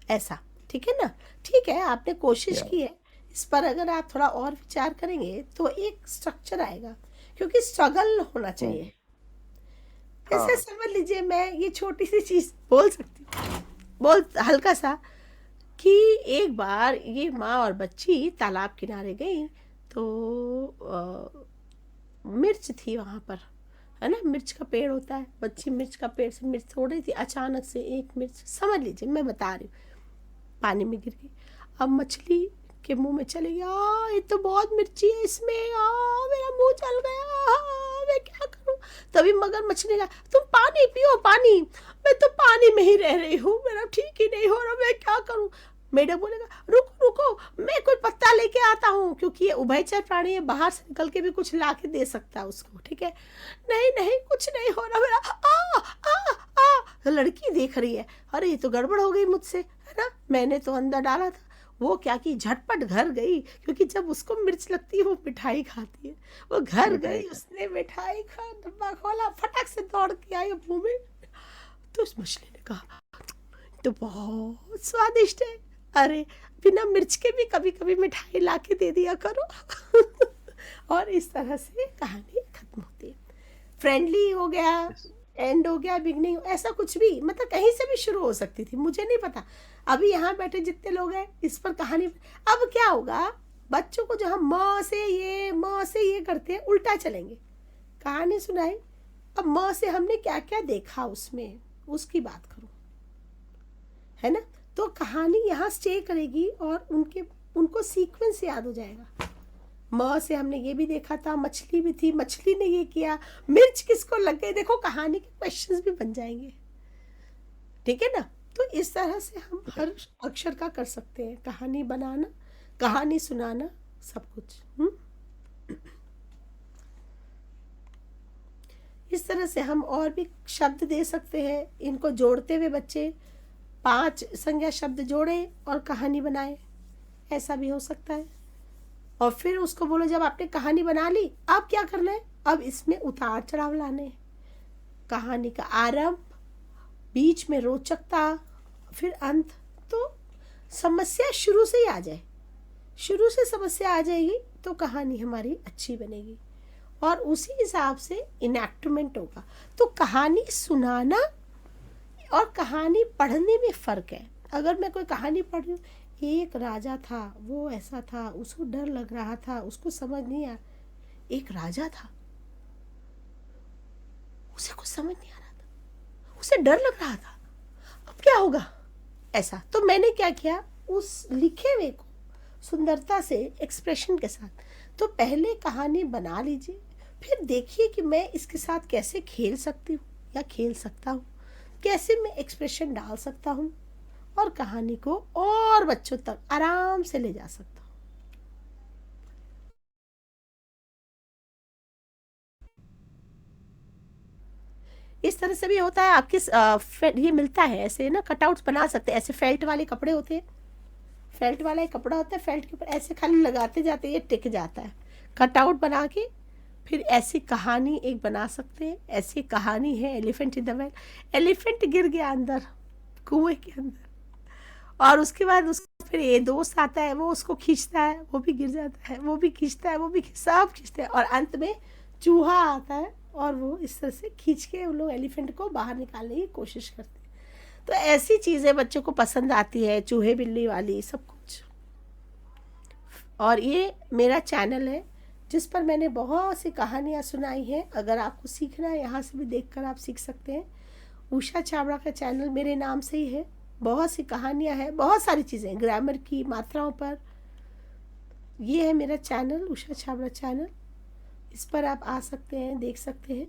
ऐसा। ठीक है ना, ठीक है, आपने कोशिश Yeah. की है। इस पर अगर आप थोड़ा और विचार करेंगे तो एक स्ट्रक्चर आएगा, क्योंकि स्ट्रगल होना चाहिए। जैसे हाँ। समझ लीजिए, मैं ये छोटी सी चीज बोल सकती हूँ, बोल हल्का सा, कि एक बार ये माँ और बच्ची तालाब किनारे गई, तो मिर्च थी वहां पर, है ना, मिर्च का पेड़ होता है, बच्ची मिर्च का पेड़ से मिर्च तोड़ रही थी, अचानक से एक मिर्च, समझ लीजिए मैं बता रही हूँ, पानी में गिर गई। अब मछली के मुंह में चली गई, ये तो बहुत मिर्ची है इसमें, मेरा मुंह जल गया, मैं क्या करूं। तभी मगर मछली का, तुम पानी पियो, पानी, मैं तो पानी में ही रह रही हूँ, मेरा ठीक ही नहीं हो रहा, मैं क्या करूं। मेढक बोलेगा, रुको रुको, मैं कोई पत्ता लेके आता हूँ, क्योंकि ये उभयचर प्राणी है, बाहर से निकल के भी कुछ ला के दे सकता है उसको, ठीक है। नहीं नहीं, कुछ नहीं हो रहा मेरा, आ आ आ। तो लड़की देख रही है, अरे ये तो गड़बड़ हो गई मुझसे, है ना, मैंने तो अंदर डाला था। वो क्या की, झटपट घर गई, क्योंकि जब उसको मिर्च लगती है वो मिठाई खाती है। वो घर गई, उसने मिठाई का डब्बा खोला, फटक से दौड़ के आई मुंह में। तो उस मछली ने कहा, तो बहुत स्वादिष्ट है, अरे बिना मिर्च के भी कभी कभी मिठाई ला के दे दिया करो। और इस तरह से कहानी खत्म होती है। फ्रेंडली हो गया, एंड हो गया, बिगनिंग, ऐसा कुछ भी, मतलब कहीं से भी शुरू हो सकती थी, मुझे नहीं पता। अभी यहाँ बैठे जितने लोग हैं इस पर कहानी, अब क्या होगा, बच्चों को जो हम म से ये करते हैं, उल्टा चलेंगे। कहानी सुनाई, अब म से हमने क्या क्या देखा उसमें, उसकी बात करो, है ना, तो कहानी यहाँ स्टे करेगी और उनको सीक्वेंस याद हो जाएगा। म से हमने ये भी देखा था, मछली भी थी, मछली ने ये किया, मिर्च किसको लग गई, देखो कहानी के क्वेश्चंस भी बन जाएंगे। ठीक है ना, तो इस तरह से हम हर अक्षर का कर सकते हैं, कहानी बनाना, कहानी सुनाना, सब कुछ। इस तरह से हम और भी शब्द दे सकते हैं। इनको जोड़ते हुए बच्चे 5 संज्ञा शब्द जोड़े और कहानी बनाए, ऐसा भी हो सकता है। और फिर उसको बोलो जब आपने कहानी बना ली, अब क्या करना है, अब इसमें उतार चढ़ाव लाने हैं। कहानी का आरंभ, बीच में रोचकता, फिर अंत। तो समस्या शुरू से ही आ जाए, शुरू से समस्या आ जाएगी तो कहानी हमारी अच्छी बनेगी और उसी हिसाब से इनैक्टमेंट होगा। तो कहानी सुनाना और कहानी पढ़ने में फ़र्क है। अगर मैं कोई कहानी पढ़ रही हूँ, एक राजा था, वो ऐसा था, उसको डर लग रहा था, उसको समझ नहीं आया, एक राजा था, उसे कुछ समझ नहीं आ रहा था, उसे डर लग रहा था, अब क्या होगा, ऐसा। तो मैंने क्या किया, उस लिखे हुए को सुंदरता से एक्सप्रेशन के साथ, तो पहले कहानी बना लीजिए, फिर देखिए कि मैं इसके साथ कैसे खेल सकती हूँ या खेल सकता हूँ, कैसे मैं एक्सप्रेशन डाल सकता हूँ और कहानी को और बच्चों तक आराम से ले जा सकता हूँ। इस तरह से भी होता है। आपके ये मिलता है ऐसे ना, कटआउट्स बना सकते हैं, ऐसे फेल्ट वाले कपड़े होते हैं, फेल्ट वाला एक कपड़ा होता है, फेल्ट के ऊपर ऐसे खाली लगाते जाते ये टिक जाता है। कटआउट बना के फिर ऐसी कहानी एक बना सकते हैं। ऐसी कहानी है elephant in the well. Elephant गिर गया अंदर, कुएं के अंदर, और उसके बाद उसका फिर ये दोस्त आता है, वो उसको खींचता है, वो भी गिर जाता है, वो भी खींचता है, वो भी सब खींचते हैं, और अंत में चूहा आता है और वो इस तरह से खींच के उन लोग एलिफेंट को बाहर निकालने की कोशिश करते हैं। तो ऐसी चीज़ें बच्चों को पसंद आती है, चूहे बिल्ली वाली सब कुछ। और ये मेरा चैनल है जिस पर मैंने बहुत सी कहानियाँ सुनाई हैं। अगर आपको सीखना है, यहाँ से भी देखकर आप सीख सकते हैं। उषा छाबड़ा का चैनल मेरे नाम से ही है। बहुत सी कहानियाँ हैं, बहुत सारी चीज़ें, ग्रामर की मात्राओं पर। ये है मेरा चैनल, उषा छाबड़ा चैनल। इस पर आप आ सकते हैं, देख सकते हैं।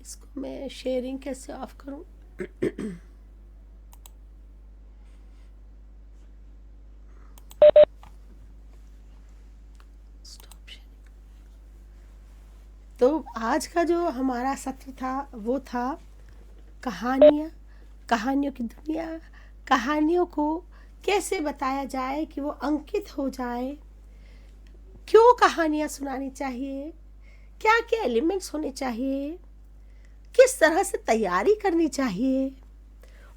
इसको मैं शेयरिंग कैसे ऑफ करूं? तो आज का जो हमारा सत्र था वो था कहानियाँ, कहानियों की दुनिया, कहानियों को कैसे बताया जाए कि वो अंकित हो जाए, क्यों कहानियाँ सुनानी चाहिए, क्या क्या एलिमेंट्स होने चाहिए, किस तरह से तैयारी करनी चाहिए।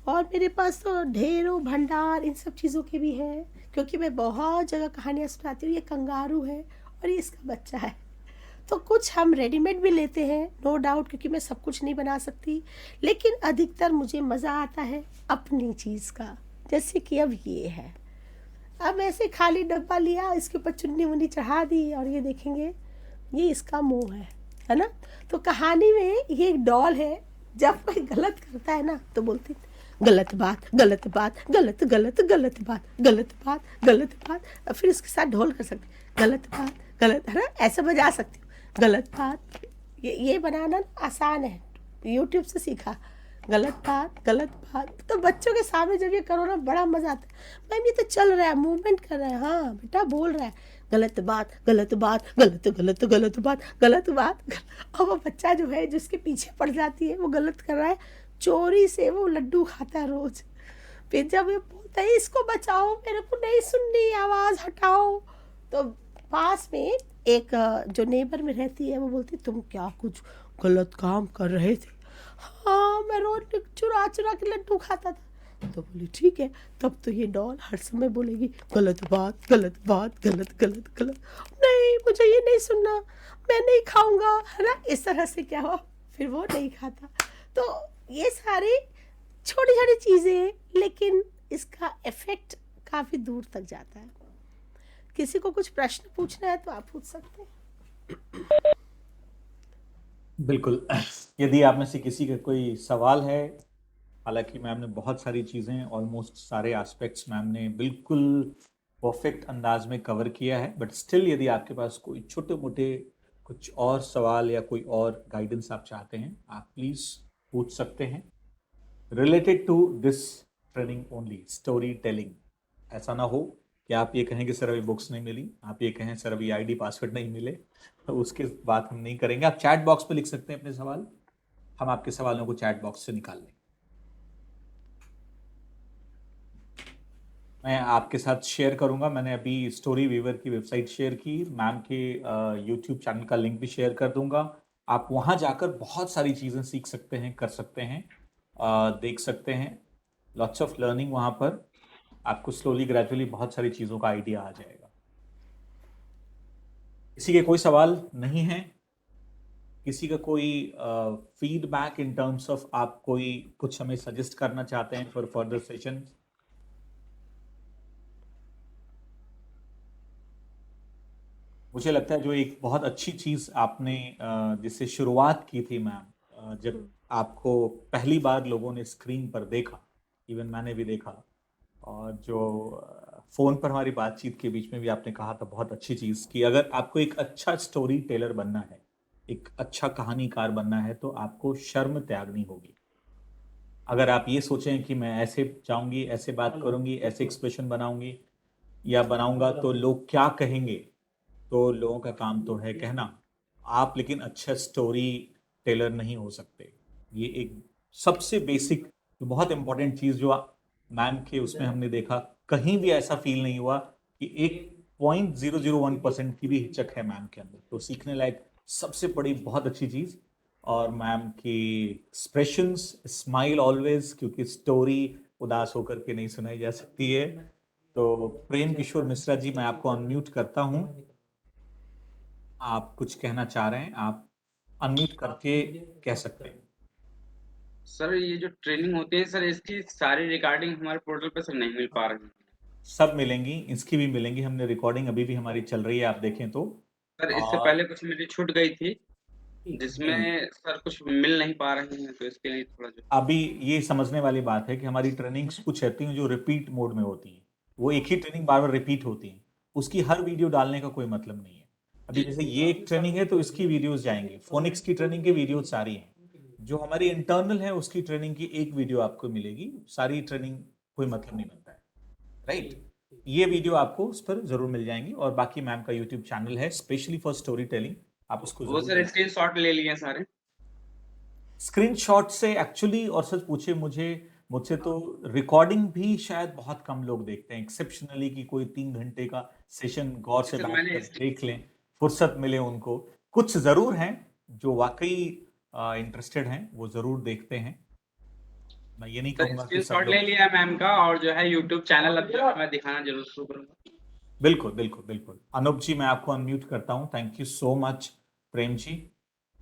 और मेरे पास तो ढेरों भंडार इन सब चीज़ों के भी हैं, क्योंकि मैं बहुत जगह कहानियाँ सुनाती हूँ। ये कंगारू है और ये इसका बच्चा है। तो कुछ हम रेडीमेड भी लेते हैं, नो डाउट, क्योंकि मैं सब कुछ नहीं बना सकती, लेकिन अधिकतर मुझे मज़ा आता है अपनी चीज़ का। जैसे कि अब ये है, अब ऐसे खाली डब्बा लिया, इसके ऊपर चुन्नी मुन्नी चढ़ा दी, और ये देखेंगे ये इसका मुंह है ना। तो कहानी में ये एक डॉल है, जब कोई गलत करता है ना तो बोलती गलत बात, गलत बात, गलत गलत गलत बात, गलत बात, गलत बात। फिर इसके साथ ढोल कर सकते, गलत बात, गलत, है ना, ऐसे बजा सकती हूँ, गलत बात। ये बनाना आसान है, यूट्यूब से सीखा। गलत बात, गलत बात। तो बच्चों के सामने जब ये करो ना, बड़ा मजा आता है। मैम ये तो चल रहा है, मूवमेंट कर रहा है, हाँ बेटा बोल रहा है, गलत बात, गलत बात, गलत गलत गलत बात, गलत बात। और वो बच्चा जो है, जिसके पीछे पड़ जाती है, वो गलत कर रहा है, चोरी से वो लड्डू खाता है रोज। फिर जब ये बोलता है इसको बचाओ, मेरे को नहीं सुननी, आवाज़ हटाओ, तो पास में एक जो नेबर में रहती है, वो बोलती तुम क्या कुछ गलत काम कर रहे थे? हाँ मैं रोज चुरा चुरा के लड्डू खाता था। तो बोली ठीक है। तब तो ये डॉल हर समय बोलेगी गलत बात, गलत बात, गलत गलत गलत, नहीं मुझे ये नहीं सुनना, मैं नहीं खाऊंगा, है ना। इस तरह से क्या हो, फिर वो नहीं खाता। तो ये सारी छोटी छोटी चीज़ें, लेकिन इसका इफेक्ट काफ़ी दूर तक जाता है। किसी को कुछ प्रश्न पूछना है तो आप पूछ सकते हैं। बिल्कुल, यदि आप में से किसी का कोई सवाल है, हालांकि मैम ने बहुत सारी चीज़ें, ऑलमोस्ट सारे एस्पेक्ट्स मैम ने बिल्कुल परफेक्ट अंदाज में कवर किया है, बट स्टिल यदि आपके पास कोई छोटे मोटे कुछ और सवाल या कोई और गाइडेंस आप चाहते हैं, आप प्लीज पूछ सकते हैं related to this training only, story telling. ऐसा ना हो कि आप ये कहें कि सर अभी बुक्स नहीं मिली, आप ये कहें सर अभी आईडी पासवर्ड नहीं मिले, तो उसके बात हम नहीं करेंगे। आप चैट बॉक्स पे लिख सकते हैं अपने सवाल, हम आपके सवालों को चैट बॉक्स से निकाल लेंगे। मैं आपके साथ शेयर करूंगा, मैंने अभी स्टोरी वीवर की वेबसाइट शेयर की, मैम के यूट्यूब चैनल का लिंक भी शेयर कर दूंगा। आप वहां जाकर बहुत सारी चीज़ें सीख सकते हैं, कर सकते हैं, देख सकते हैं। लॉट्स ऑफ लर्निंग वहां पर, आपको स्लोली ग्रेजुअली बहुत सारी चीज़ों का आइडिया आ जाएगा। किसी के कोई सवाल नहीं है? किसी का कोई फीडबैक इन टर्म्स ऑफ आप कोई कुछ हमें सजेस्ट करना चाहते हैं फॉर फर्दर सेशन? मुझे लगता है जो एक बहुत अच्छी चीज़ आपने जिससे शुरुआत की थी मैम, जब आपको पहली बार लोगों ने स्क्रीन पर देखा, इवन मैंने भी देखा, और जो फ़ोन पर हमारी बातचीत के बीच में भी आपने कहा था बहुत अच्छी चीज़ कि अगर आपको एक अच्छा स्टोरी टेलर बनना है, एक अच्छा कहानीकार बनना है, तो आपको शर्म त्यागनी होगी। अगर आप ये सोचें कि मैं ऐसे जाऊंगी, ऐसे बात करूंगी, ऐसे एक्सप्रेशन बनाऊंगी या बनाऊंगा तो लोग क्या कहेंगे, तो लोगों का काम तो है कहना, आप लेकिन अच्छा स्टोरी टेलर नहीं हो सकते। ये एक सबसे बेसिक बहुत इंपॉर्टेंट चीज़ जो मैम के उसमें हमने देखा, कहीं भी ऐसा फील नहीं हुआ कि 1.001% की भी हिचक है मैम के अंदर। तो सीखने लायक सबसे बड़ी बहुत अच्छी चीज़। और मैम की एक्सप्रेशंस, स्माइल ऑलवेज, क्योंकि स्टोरी उदास होकर के नहीं सुनाई जा सकती है। तो प्रेम किशोर मिश्रा जी, मैं आपको अनम्यूट करता हूं, आप कुछ कहना चाह रहे हैं, आप अनम्यूट करके कह सकते हैं। सर ये जो ट्रेनिंग होती है सर, इसकी सारी रिकॉर्डिंग हमारे पोर्टल पे सर नहीं मिल पा रही है। सब मिलेंगी, इसकी भी मिलेंगी, हमने रिकॉर्डिंग अभी भी हमारी चल रही है, आप देखें तो। सर इससे पहले कुछ मेरी छूट गई थी जिसमें सर कुछ मिल नहीं पा रही हैं, तो इसके लिए थोड़ा जो अभी ये समझने वाली बात है कि हमारी ट्रेनिंग्स कुछ रहती हैं जो रिपीट मोड में होती हैं, वो एक ही ट्रेनिंग बार बार रिपीट होती है, उसकी हर वीडियो डालने का कोई मतलब नहीं है। अभी जैसे ये एक ट्रेनिंग है तो इसकी वीडियोस जाएंगी, फोनिक्स की ट्रेनिंग की वीडियोस सारी हैं, जो हमारी इंटरनल है उसकी ट्रेनिंग की एक वीडियो आपको मिलेगी, सारी ट्रेनिंग कोई मतलब नहीं बनता है, राइट। ये वीडियो आपको उस पर जरूर मिल जाएंगी, और बाकी मैम का यूट्यूब चैनल है स्पेशली फॉर स्टोरी टेलिंग, आप उसको वो सर स्क्रीनशॉट ले लिए सारे। स्क्रीनशॉट से एक्चुअली, और सच पूछे मुझसे तो रिकॉर्डिंग भी शायद बहुत कम लोग देखते हैं, एक्सेप्शनली कि कोई 3 घंटे का सेशन गौर से बैठकर देख लें, फुर्सत मिले उनको। कुछ जरूर हैं जो वाकई इंटरेस्टेड हैं, वो जरूर देखते हैं। मैं ये नहीं कहूंगा कि स्क्रीनशॉट ले लिया मैम का, और जो है यूट्यूब चैनल अब मैं दिखाना जरूर शुरू करूंगा। बिल्कुल बिल्कुल बिल्कुल। अनूप जी, मैं आपको अनम्यूट करता हूं। Thank you so much Prem ji.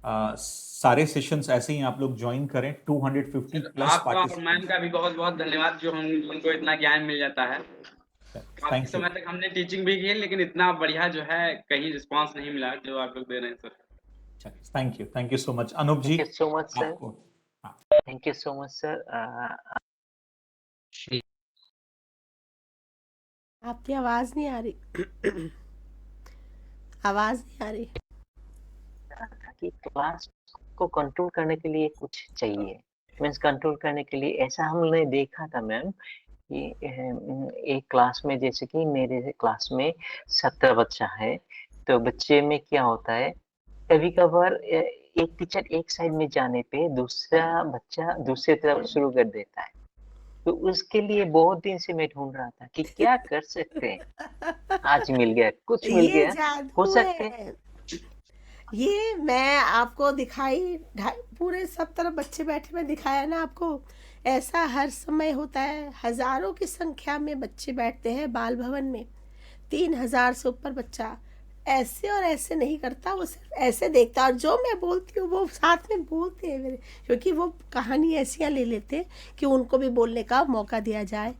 सारे सेशंस ऐसे ही आप लोग ज्वाइन करें। 250 प्लस आपका और मैम का भी बहुत बहुत धन्यवाद, जो हमको इतना ज्ञान मिल जाता है। काफी समय तक हमने टीचिंग भी की, लेकिन इतना बढ़िया जो है कहीं रिस्पांस नहीं मिला जो आप लोग दे रहे हैं sir. Thank you so much Anoop ji. Thank you so much sir. Thank you so much sir. आपकी आवाज नहीं आ रही। आवाज नहीं आ रही। कि क्लास को कंट्रोल करने के लिए कुछ चाहिए, मीन्स कंट्रोल करने के लिए ऐसा हमने देखा था मैम कि एक क्लास में, जैसे कि मेरे क्लास में 17 बच्चा है, तो बच्चे में क्या होता है, कभी कभार एक टीचर एक साइड में जाने पे दूसरा बच्चा दूसरी तरफ शुरू कर देता है। तो उसके लिए बहुत दिन से मैं ढूंढ रहा था कि क्या कर सकते हैं। आज मिल गया, कुछ मिल गया, हो सकते हैं। ये मैं आपको दिखाई, पूरे सब तरफ बच्चे बैठे, में दिखाया ना आपको, ऐसा हर समय होता है। हजारों की संख्या में बच्चे बैठते हैं बाल भवन में, 3000 से ऊपर बच्चा ऐसे और ऐसे नहीं करता, वो सिर्फ ऐसे देखता। और जो मैं बोलती हूँ वो साथ में बोलते हैं मेरे, क्योंकि वो कहानी ऐसियाँ ले लेते हैं कि उनको भी बोलने का मौका दिया जाए,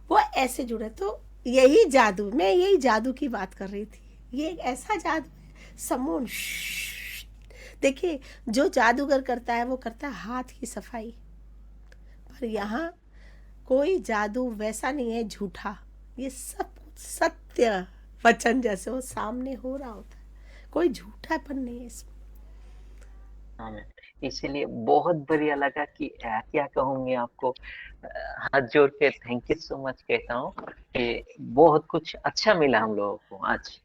वो ऐसे जुड़े। तो यही जादू, मैं यही जादू की बात कर रही थी। ये एक ऐसा जादू है, समून। देखिए, जो जादूगर करता है वो करता है हाथ की सफाई, पर यहाँ कोई जादू वैसा नहीं है झूठा। ये सब सत्य वचन जैसे वो सामने हो रहा होता है, कोई झूठापन नहीं है इसमें। हाँ मैम, इसीलिए बहुत बढ़िया लगा कि क्या कहूँगी आपको, हाथ जोड़ के थैंक यू सो मच कहता हूँ कि बहुत कुछ अच्छा मिला हम लोगों को आज।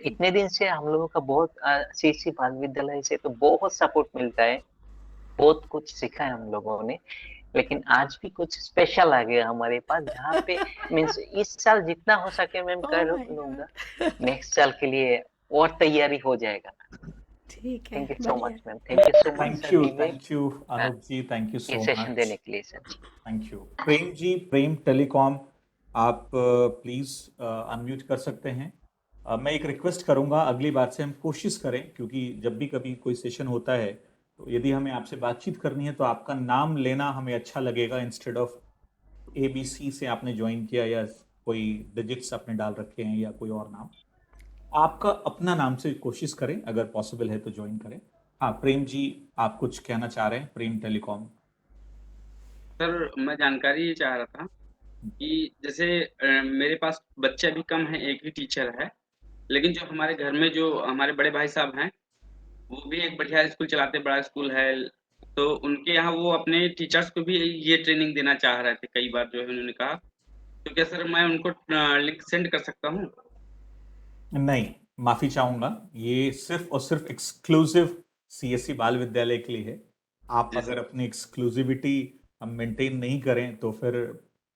इतने दिन से हम लोगों का बहुत CC बाल विद्यालय से तो बहुत सपोर्ट मिलता है, बहुत कुछ सीखा है हम लोगों ने, लेकिन आज भी कुछ स्पेशल आ गया हमारे पास, जहाँ पे मीन्स इस साल जितना हो सके मैम Oh कर my लूंगा, God. नेक्स्ट साल के लिए और तैयारी हो जाएगा। ठीक है, थैंक यू सो बढ़िया। Much ma'am, thank you so much sir Vivek, thank you Anoop ji, thank you ये सो सेशन मच, देने के लिए sir. Thank you. Prem ji, Prem Telecom, आप प्लीज अनम्यूट कर सकते हैं। मैं एक रिक्वेस्ट करूंगा, अगली बार से हम कोशिश करें, क्योंकि जब भी कभी कोई सेशन होता है तो यदि हमें आपसे बातचीत करनी है तो आपका नाम लेना हमें अच्छा लगेगा, इंस्टेड ऑफ ABC से आपने ज्वाइन किया या कोई डिजिट्स आपने डाल रखे हैं या कोई और नाम, आपका अपना नाम से कोशिश करें, अगर पॉसिबल है तो ज्वाइन करें। हाँ प्रेम जी, आप कुछ कहना चाह रहे हैं, प्रेम टेलीकॉम। सर मैं जानकारी ये चाह रहा था कि जैसे मेरे पास बच्चे अभी कम हैं, एक ही टीचर है, लेकिन जो हमारे घर में जो हमारे बड़े भाई साहब हैं, वो भी एक बढ़िया स्कूल चलाते हैं, बड़ा स्कूल है, तो उनके यहाँ वो अपने टीचर्स को भी ये ट्रेनिंग देना चाह रहे थे, कई बार जो है उन्होंने कहा, तो क्या सर मैं उनको लिंक सेंड कर सकता हूँ? नहीं, माफी चाहूंगा, ये सिर्फ और सिर्फ एक्सक्लूसिव CSE बाल विद्यालय के लिए है। आप जी अगर सर। अपनी एक्सक्लूसिविटी हम मेंटेन नहीं करें तो फिर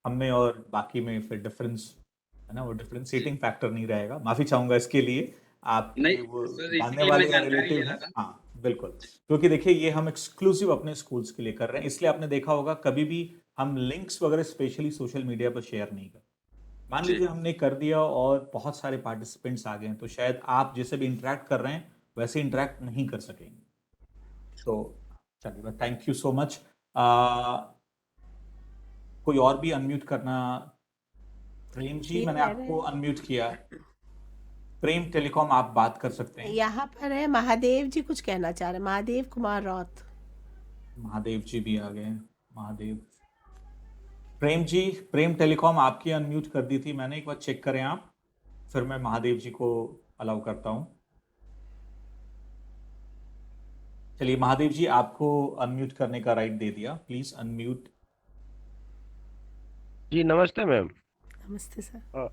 हम में और बाकी में फिर डिफरेंस है ना, वो डिफरेंशिएटिंग फैक्टर नहीं रहेगा। माफी चाहूंगा इसके लिए, आपके नहीं वो सर, इसी जानने के लिए मैं वाले या जानकारी रिलेटिव ले रहा हैं। था। हाँ बिल्कुल, क्योंकि देखिए ये हम एक्सक्लूसिव अपने स्कूल्स के लिए कर रहे हैं, इसलिए आपने देखा होगा कभी भी हम लिंक्स वगैरह स्पेशली सोशल मीडिया पर शेयर नहीं करते। मान जी लीजिए हमने कर दिया और बहुत सारे पार्टिसिपेंट्स आ गए हैं, तो शायद आप जैसे भी इंटरेक्ट कर रहे हैं वैसे इंटरेक्ट नहीं कर सकेंगे। तो चलिए, थैंक यू सो मच। कोई और भी अनम्यूट करना? प्रेम जी, जी, मैंने आपको अनम्यूट किया। प्रेम टेलीकॉम, आप बात कर सकते हैं। यहाँ पर है महादेव जी, कुछ कहना चाह रहे हैं, महादेव कुमार रौत। महादेव जी भी आ गए। महादेव, प्रेम जी, प्रेम टेलीकॉम आपकी अनम्यूट कर दी थी मैंने, एक बार चेक करें आप, फिर मैं महादेव जी को अलाउ करता हूं। चलिए महादेव जी, आपको अनम्यूट करने का राइट दे दिया, प्लीज अनम्यूट। जी नमस्ते मैम। नमस्ते सर।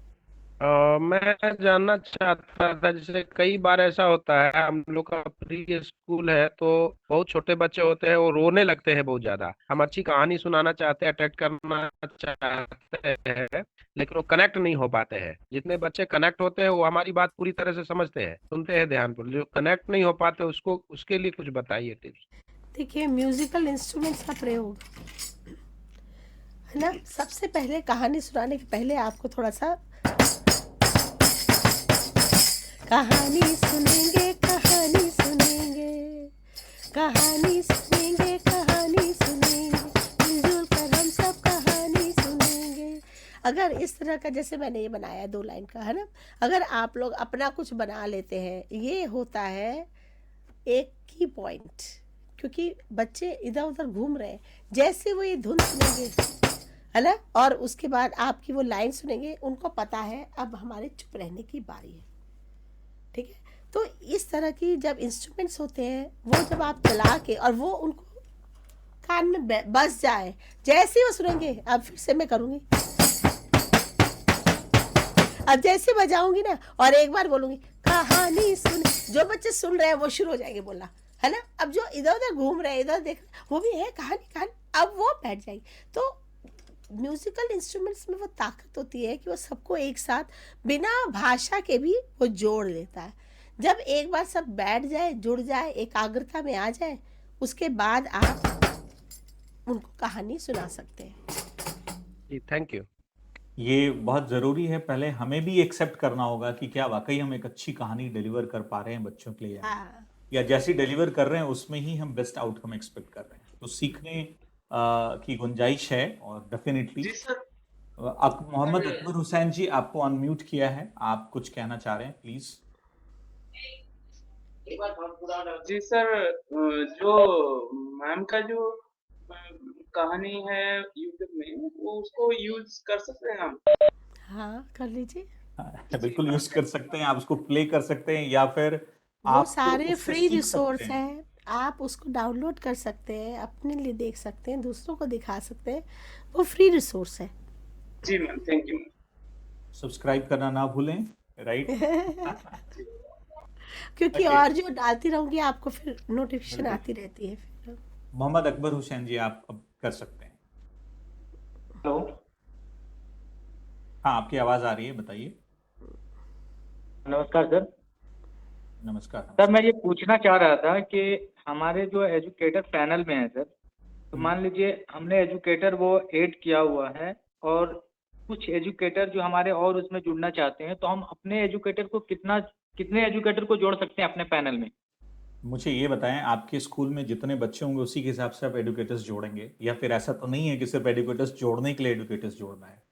मैं जानना चाहता था, जैसे कई बार ऐसा होता है, हम लोग का प्री स्कूल है तो बहुत छोटे बच्चे होते हैं, वो रोने लगते हैं बहुत ज्यादा। हम अच्छी कहानी सुनाना चाहते हैं, अट्रैक्ट करना चाहते हैं, लेकिन वो कनेक्ट नहीं हो पाते हैं। जितने बच्चे कनेक्ट होते हैं वो हमारी बात पूरी तरह से समझते हैं, सुनते हैं ध्यानपूर्वक। जो कनेक्ट नहीं हो पाते उसको, उसके लिए कुछ बताइए टिप्स। देखिए, म्यूजिकल इंस्ट्रूमेंट्स का प्रयोग है ना, सबसे पहले कहानी सुनाने के पहले आपको थोड़ा सा कहानी सुनेंगे, कहानी सुनेंगे, कहानी सुनेंगे, कहानी सुनेंगे, मिलजुल कर हम सब कहानी सुनेंगे। अगर इस तरह का, जैसे मैंने ये बनाया 2 लाइन का है ना, अगर आप लोग अपना कुछ बना लेते हैं, ये होता है एक की पॉइंट, क्योंकि बच्चे इधर उधर घूम रहे हैं, जैसे वो ये धुन सुनेंगे है ना, और उसके बाद आपकी वो लाइन सुनेंगे, उनको पता है अब हमारे चुप रहने की बारी है। ठीक है, तो इस तरह की जब इंस्ट्रूमेंट्स होते हैं, वो जब आप चला के और वो उनको कान में बस जाए, जैसे वो सुनेंगे, अब फिर से मैं करूँगी, अब जैसे बजाऊंगी ना और एक बार बोलूंगी कहानी सुन, जो बच्चे सुन रहे हैं वो शुरू हो जाएंगे बोलना है ना। अब जो इधर उधर घूम रहे हैं, इधर देख, वो भी है कहानी कहानी, अब वो बैठ जाएंगे। तो म्यूजिकल इंस्ट्रूमेंट्स में वो ताकत होती है कि वो सबको एक साथ बिना भाषा के भी वो जोड़ लेता है। जब एक बार सब बैठ जाए, जुड़ जाए, एकाग्रता में आ जाए, उसके बाद आप उनको कहानी सुना सकते हैं। जी थैंक यू। ये बहुत ज़रूरी है, पहले हमें भी एक्सेप्ट करना होगा कि क्या वाकई हम एक अच्छी कहानी डिलीवर कर पा रहे हैं बच्चों के लिए, या जैसी डिलीवर कर रहे हैं उसमें ही हम बेस्ट आउटकम एक्सपेक्ट कर रहे हैं। तो सीखने की गुंजाइश है, और डेफिनेटली। मोहम्मद अकबर हुसैन जी, आपको अनम्यूट किया है, आप कुछ कहना चाह रहे हैं, प्लीज। जी सर, जो मैम का जो कहानी है यूट्यूब में, वो उसको यूज कर सकते हैं हम? हाँ, कर लीजिए। बिल्कुल यूज कर सकते हैं, आप उसको प्ले कर सकते हैं या फिर वो आप सारे उससे फ्री सीख सकते रिसोर्स हैं। हैं, आप उसको डाउनलोड कर सकते हैं, अपने लिए देख सकते हैं, दूसरों को दिखा सकते हैं, वो फ्री रिसोर्स है। जी मैम, थैंक यू। सब्सक्राइब करना ना भूलें, राइट? क्योंकि ओके, और जो डालती रहूंगी आपको फिर नोटिफिकेशन बिल्कुल। आती रहती है फिर। मोहम्मद अकबर हुसैन जी, आप अब कर सकते हैं। हेलो। हाँ, आपकी आवाज आ रही है, बताइए। नमस्कार सर। नमस्कार, सर नमस्कार। मैं ये पूछना चाह रहा था कि हमारे जो एजुकेटर पैनल में है सर, तो मान लीजिए हमने एजुकेटर वो ऐड किया हुआ है और कुछ एजुकेटर जो हमारे और उसमें जुड़ना चाहते हैं, तो हम अपने एजुकेटर को कितने एजुकेटर को जोड़ सकते हैं अपने पैनल में? मुझे ये बताएं, आपके स्कूल में जितने बच्चे होंगे उसी के हिसाब से आप एडुकेटर्स जोड़ेंगे, या फिर ऐसा तो नहीं है कि सिर्फ एडुकेटर्स जोड़ने के लिए एडुकेटर्स जोड़ना है?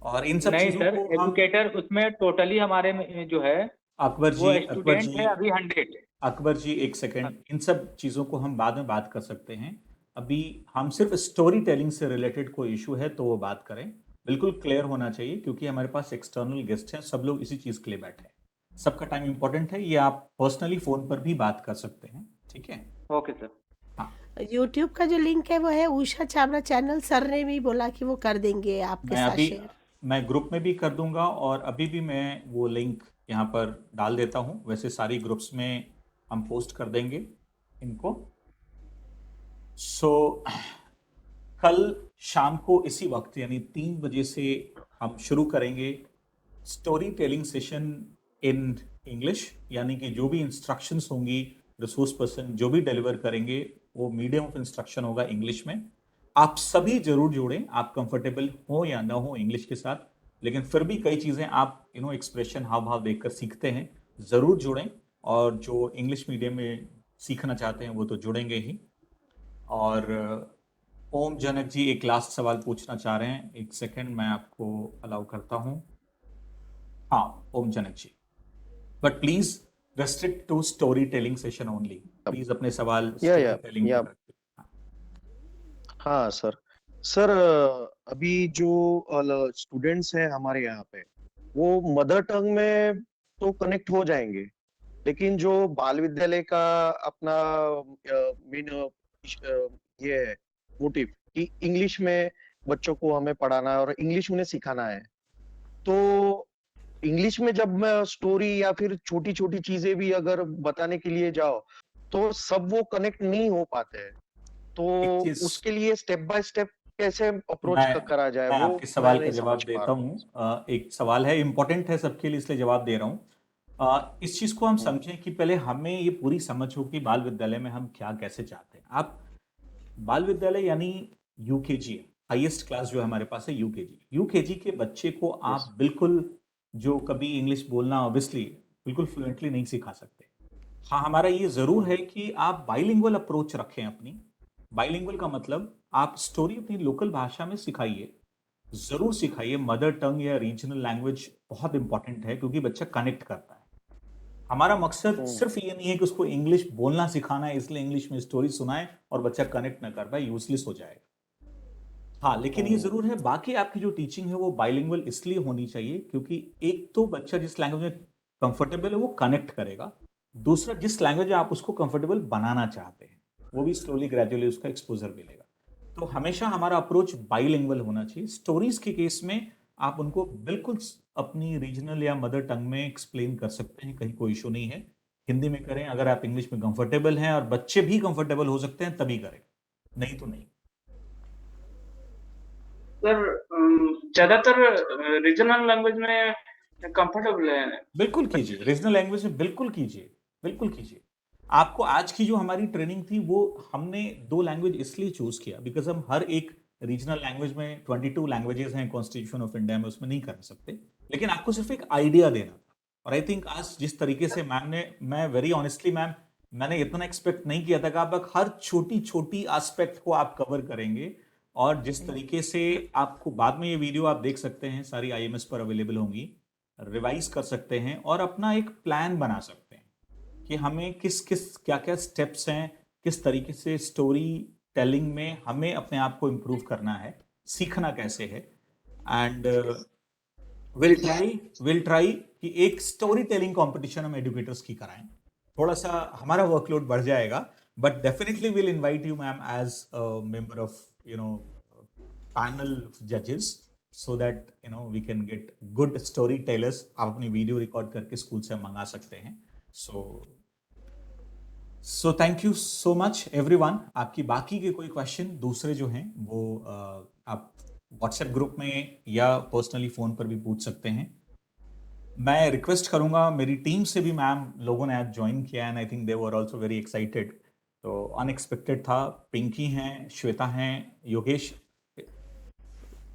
और इन सब नहीं चीजों सर, को हम एजुकेटर उसमें टोटली हमारे में जो है अकबर वो जी, अकबर स्टूडेंट जी, है अभी 100। अकबर जी, एक सेकंड, इन सब चीज़ों को हम बाद में बात कर सकते हैं। अभी हम सिर्फ स्टोरी टेलिंग से रिलेटेड कोई इशू है तो वो बात करें। बिल्कुल क्लियर होना चाहिए, क्योंकि हमारे पास एक्सटर्नल गेस्ट हैं, सब लोग इसी चीज़ के लिए बैठे हैं। सबका टाइम इंपॉर्टेंट है, ये आप पर्सनली फ़ोन पर भी बात कर सकते हैं, ठीक है? Okay sir. हाँ, यूट्यूब का जो लिंक है वो है उषा छाबड़ा चैनल, सर ने भी बोला कि वो कर देंगे आपके मैं साथ अभी शेयर। मैं ग्रुप में भी कर दूंगा, और अभी भी मैं वो लिंक यहाँ पर डाल देता हूँ। वैसे सारी ग्रुप्स में हम पोस्ट कर देंगे इनको। सो कल शाम को इसी वक्त यानी 3 बजे से हम शुरू करेंगे story telling session in English, यानी कि जो भी इंस्ट्रक्शंस होंगी रिसोर्स पर्सन जो भी डिलीवर करेंगे वो मीडियम ऑफ इंस्ट्रक्शन होगा इंग्लिश में। आप सभी जरूर जुड़ें, आप कंफर्टेबल हो या ना हो इंग्लिश के साथ, लेकिन फिर भी कई चीज़ें आप एक्सप्रेशन हाव भाव देखकर सीखते हैं, ज़रूर जुड़ें। और जो इंग्लिश मीडियम में सीखना चाहते हैं वो तो जुड़ेंगे ही। और ओम जनक जी एक लास्ट सवाल पूछना चाह रहे हैं, एक सेकंड मैं आपको अलाउ करता हूं। हाँ, Om Janak ji, but please restrict to story telling session only. Please अपने सवाल स्टोरी टेलिंग या पर रखिए। हाँ सर। सर अभी जो स्टूडेंट्स हैं हमारे यहाँ पे, वो मदर टंग में तो कनेक्ट हो जाएंगे, लेकिन जो बाल विद्यालय का अपना मेन ये है मोटिव कि इंग्लिश में बच्चों को हमें पढ़ाना है और इंग्लिश उन्हें सिखाना है, तो इंग्लिश में जब मैं स्टोरी या फिर छोटी छोटी चीजें भी अगर बताने के लिए जाओ तो सब वो कनेक्ट नहीं हो पाते हैं, तो उसके लिए स्टेप बाय स्टेप कैसे अप्रोच करा जाए मैं वो आपके मैं सवाल का नहीं जवाब समझ पा देता रहा हूँ। हूँ। एक सवाल है, इंपॉर्टेंट है सबके लिए, इसलिए जवाब दे रहा हूँ। इस चीज को हम समझें कि पहले हमें ये पूरी समझ हो कि बाल विद्यालय में हम क्या कैसे चाहते हैं। आप बाल विद्यालय यानी यूकेजी, हाईएस्ट क्लास जो हमारे पास है यूकेजी के बच्चे को आप बिल्कुल जो कभी इंग्लिश बोलना ऑब्वियसली बिल्कुल फ्लुएंटली नहीं सिखा सकते। हाँ, हमारा ये जरूर है कि आप बाइलिंगुअल अप्रोच रखें अपनी। बाइलिंगुअल का मतलब आप स्टोरी अपनी लोकल भाषा में सिखाइए, जरूर सिखाइए। मदर टंग या रीजनल लैंग्वेज बहुत इंपॉर्टेंट है, क्योंकि बच्चा कनेक्ट करता है। हमारा मकसद सिर्फ ये नहीं है कि उसको इंग्लिश बोलना सिखाना है इसलिए इंग्लिश में स्टोरी सुनाए और बच्चा कनेक्ट ना कर पाए, यूजलेस हो जाएगा। हाँ, लेकिन ये जरूर है बाकी आपकी जो टीचिंग है वो बाइलिंगुअल इसलिए होनी चाहिए क्योंकि एक तो बच्चा जिस लैंग्वेज में कंफर्टेबल है वो कनेक्ट करेगा, दूसरा जिस लैंग्वेज में आप उसको कंफर्टेबल बनाना चाहते हैं वो भी स्लोली ग्रेजुअली उसका एक्सपोजर मिलेगा। तो हमेशा हमारा अप्रोच बाइलिंगुअल होना चाहिए। स्टोरीज के केस में आप उनको बिल्कुल अपनी रीजनल या मदर टंग में एक्सप्लेन कर सकते हैं, कहीं कोई इशू नहीं है। हिंदी में करें अगर आप इंग्लिश में कंफर्टेबल हैं और बच्चे भी कंफर्टेबल हो सकते हैं तभी करें, नहीं तो नहीं। सर ज्यादातर रीजनल लैंग्वेज में कंफर्टेबल है। बिल्कुल कीजिए, रीजनल लैंग्वेज में बिल्कुल कीजिए, बिल्कुल कीजिए। आपको आज की जो हमारी ट्रेनिंग थी वो हमने 2 लैंग्वेज इसलिए चूज किया बिकॉज हम हर एक रीजनल लैंग्वेज में 22 लैंग्वेजेस हैं कॉन्स्टिट्यूशन ऑफ इंडिया में, उसमें नहीं कर सकते, लेकिन आपको सिर्फ एक आइडिया देना था। और आई थिंक आज जिस तरीके से मैम ने, मैं वेरी ऑनेस्टली मैम, मैंने इतना एक्सपेक्ट नहीं किया था कि आप हर छोटी छोटी एस्पेक्ट को आप कवर करेंगे। और जिस तरीके से आपको बाद में ये वीडियो आप देख सकते हैं, सारी IMS पर अवेलेबल होंगी, रिवाइज कर सकते हैं और अपना एक प्लान बना सकते हैं कि हमें किस किस क्या क्या स्टेप्स हैं, किस तरीके से स्टोरी टेलिंग में हमें अपने आप को इम्प्रूव करना है, सीखना कैसे है। एंड विल ट्राई कि एक स्टोरी टेलिंग कंपटीशन हम एजुकेटर्स की कराएं. थोड़ा सा हमारा वर्कलोड बढ़ जाएगा, but definitely will invite you ma'am as a member of panel जजेस, so that we can get good storytellers. आप अपनी वीडियो रिकॉर्ड करके स्कूल से मंगा सकते हैं. So thank you so much everyone. आपकी बाकी के कोई क्वेश्चन दूसरे जो हैं वो आप व्हाट्सएप ग्रुप में या पर्सनली फोन पर भी पूछ सकते हैं. मैं रिक्वेस्ट करूंगा, मेरी टीम से भी मैम लोगों ने आज ज्वाइन किया and I think they were also very excited. तो अनएक्सपेक्टेड था. पिंकी हैं, श्वेता हैं, योगेश,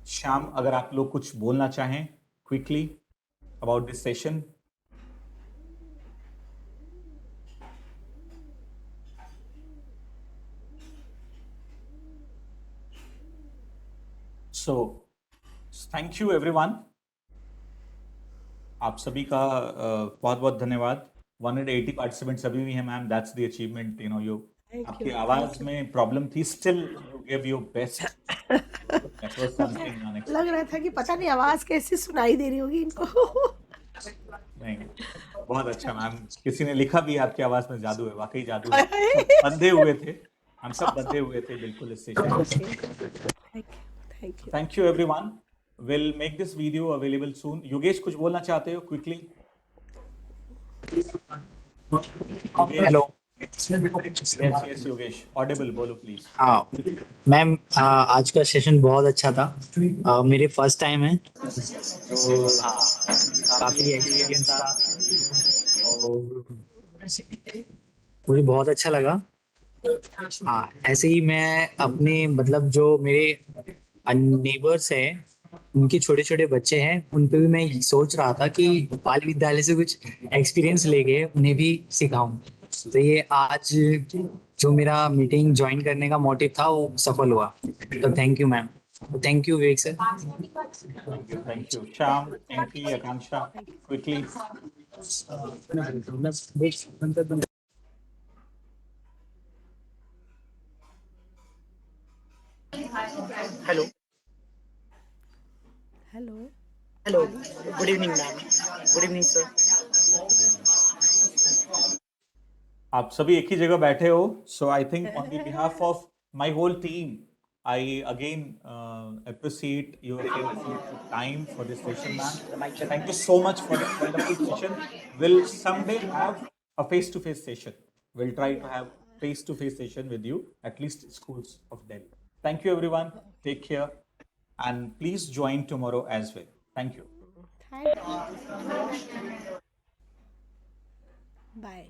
श्याम, अगर आप लोग कुछ बोलना चाहें quickly about this session. So thank you everyone. आप सभी का बहुत बहुत धन्यवाद. 180 पार्टिसिपेंट्स अभी भी हैं मैम. That's the achievement. आपकी आवाज में प्रॉब्लम थी, still you give your best. लग रहा था कि पता नहीं आवाज कैसे सुनाई दे रही होगी इनको. नहीं, बहुत अच्छा मैम. किसी ने लिखा भी आपकी आवाज में जादू है. वाकई जादू है. बंधे हुए थे, हम सब बंधे हुए थे बिल्कुल इस session. Thank you everyone. Will make this video available सून. योगेश कुछ बोलना चाहते हो quickly? Hello. Yes, Yogesh, Audible बोलो प्लीज. हाँ मैम, आज का सेशन बहुत अच्छा था. मेरे फर्स्ट टाइम है तो काफी एक्सपीरियंस था और मुझे बहुत अच्छा लगा. हाँ, ऐसे ही मैं अपने मतलब जो मेरे नेबर्स हैं, उनके छोटे छोटे बच्चे हैं, उन पे भी मैं सोच रहा था कि बाल विद्यालय से कुछ एक्सपीरियंस लेके उन्हें भी सिखाऊं. तो ये आज जो मेरा मीटिंग ज्वाइन करने का मोटिव था वो सफल हुआ. तो thank you ma'am. Thank you Vivek sir. Thank you Shyam. Thank you Akanksha. Quickly. Hello. Hello. Hello. Good evening ma'am. Good evening sir. आप सभी एक ही जगह बैठे हो. So I think on the behalf of my whole team, I again appreciate your time for this session, ma'am. Thank you so much for this wonderful session. We'll someday have a face-to-face session. We'll try to have face-to-face session with you, at least schools of Delhi. Thank you, everyone. Take care, and please join tomorrow as well. Thank you. Thank you. Bye.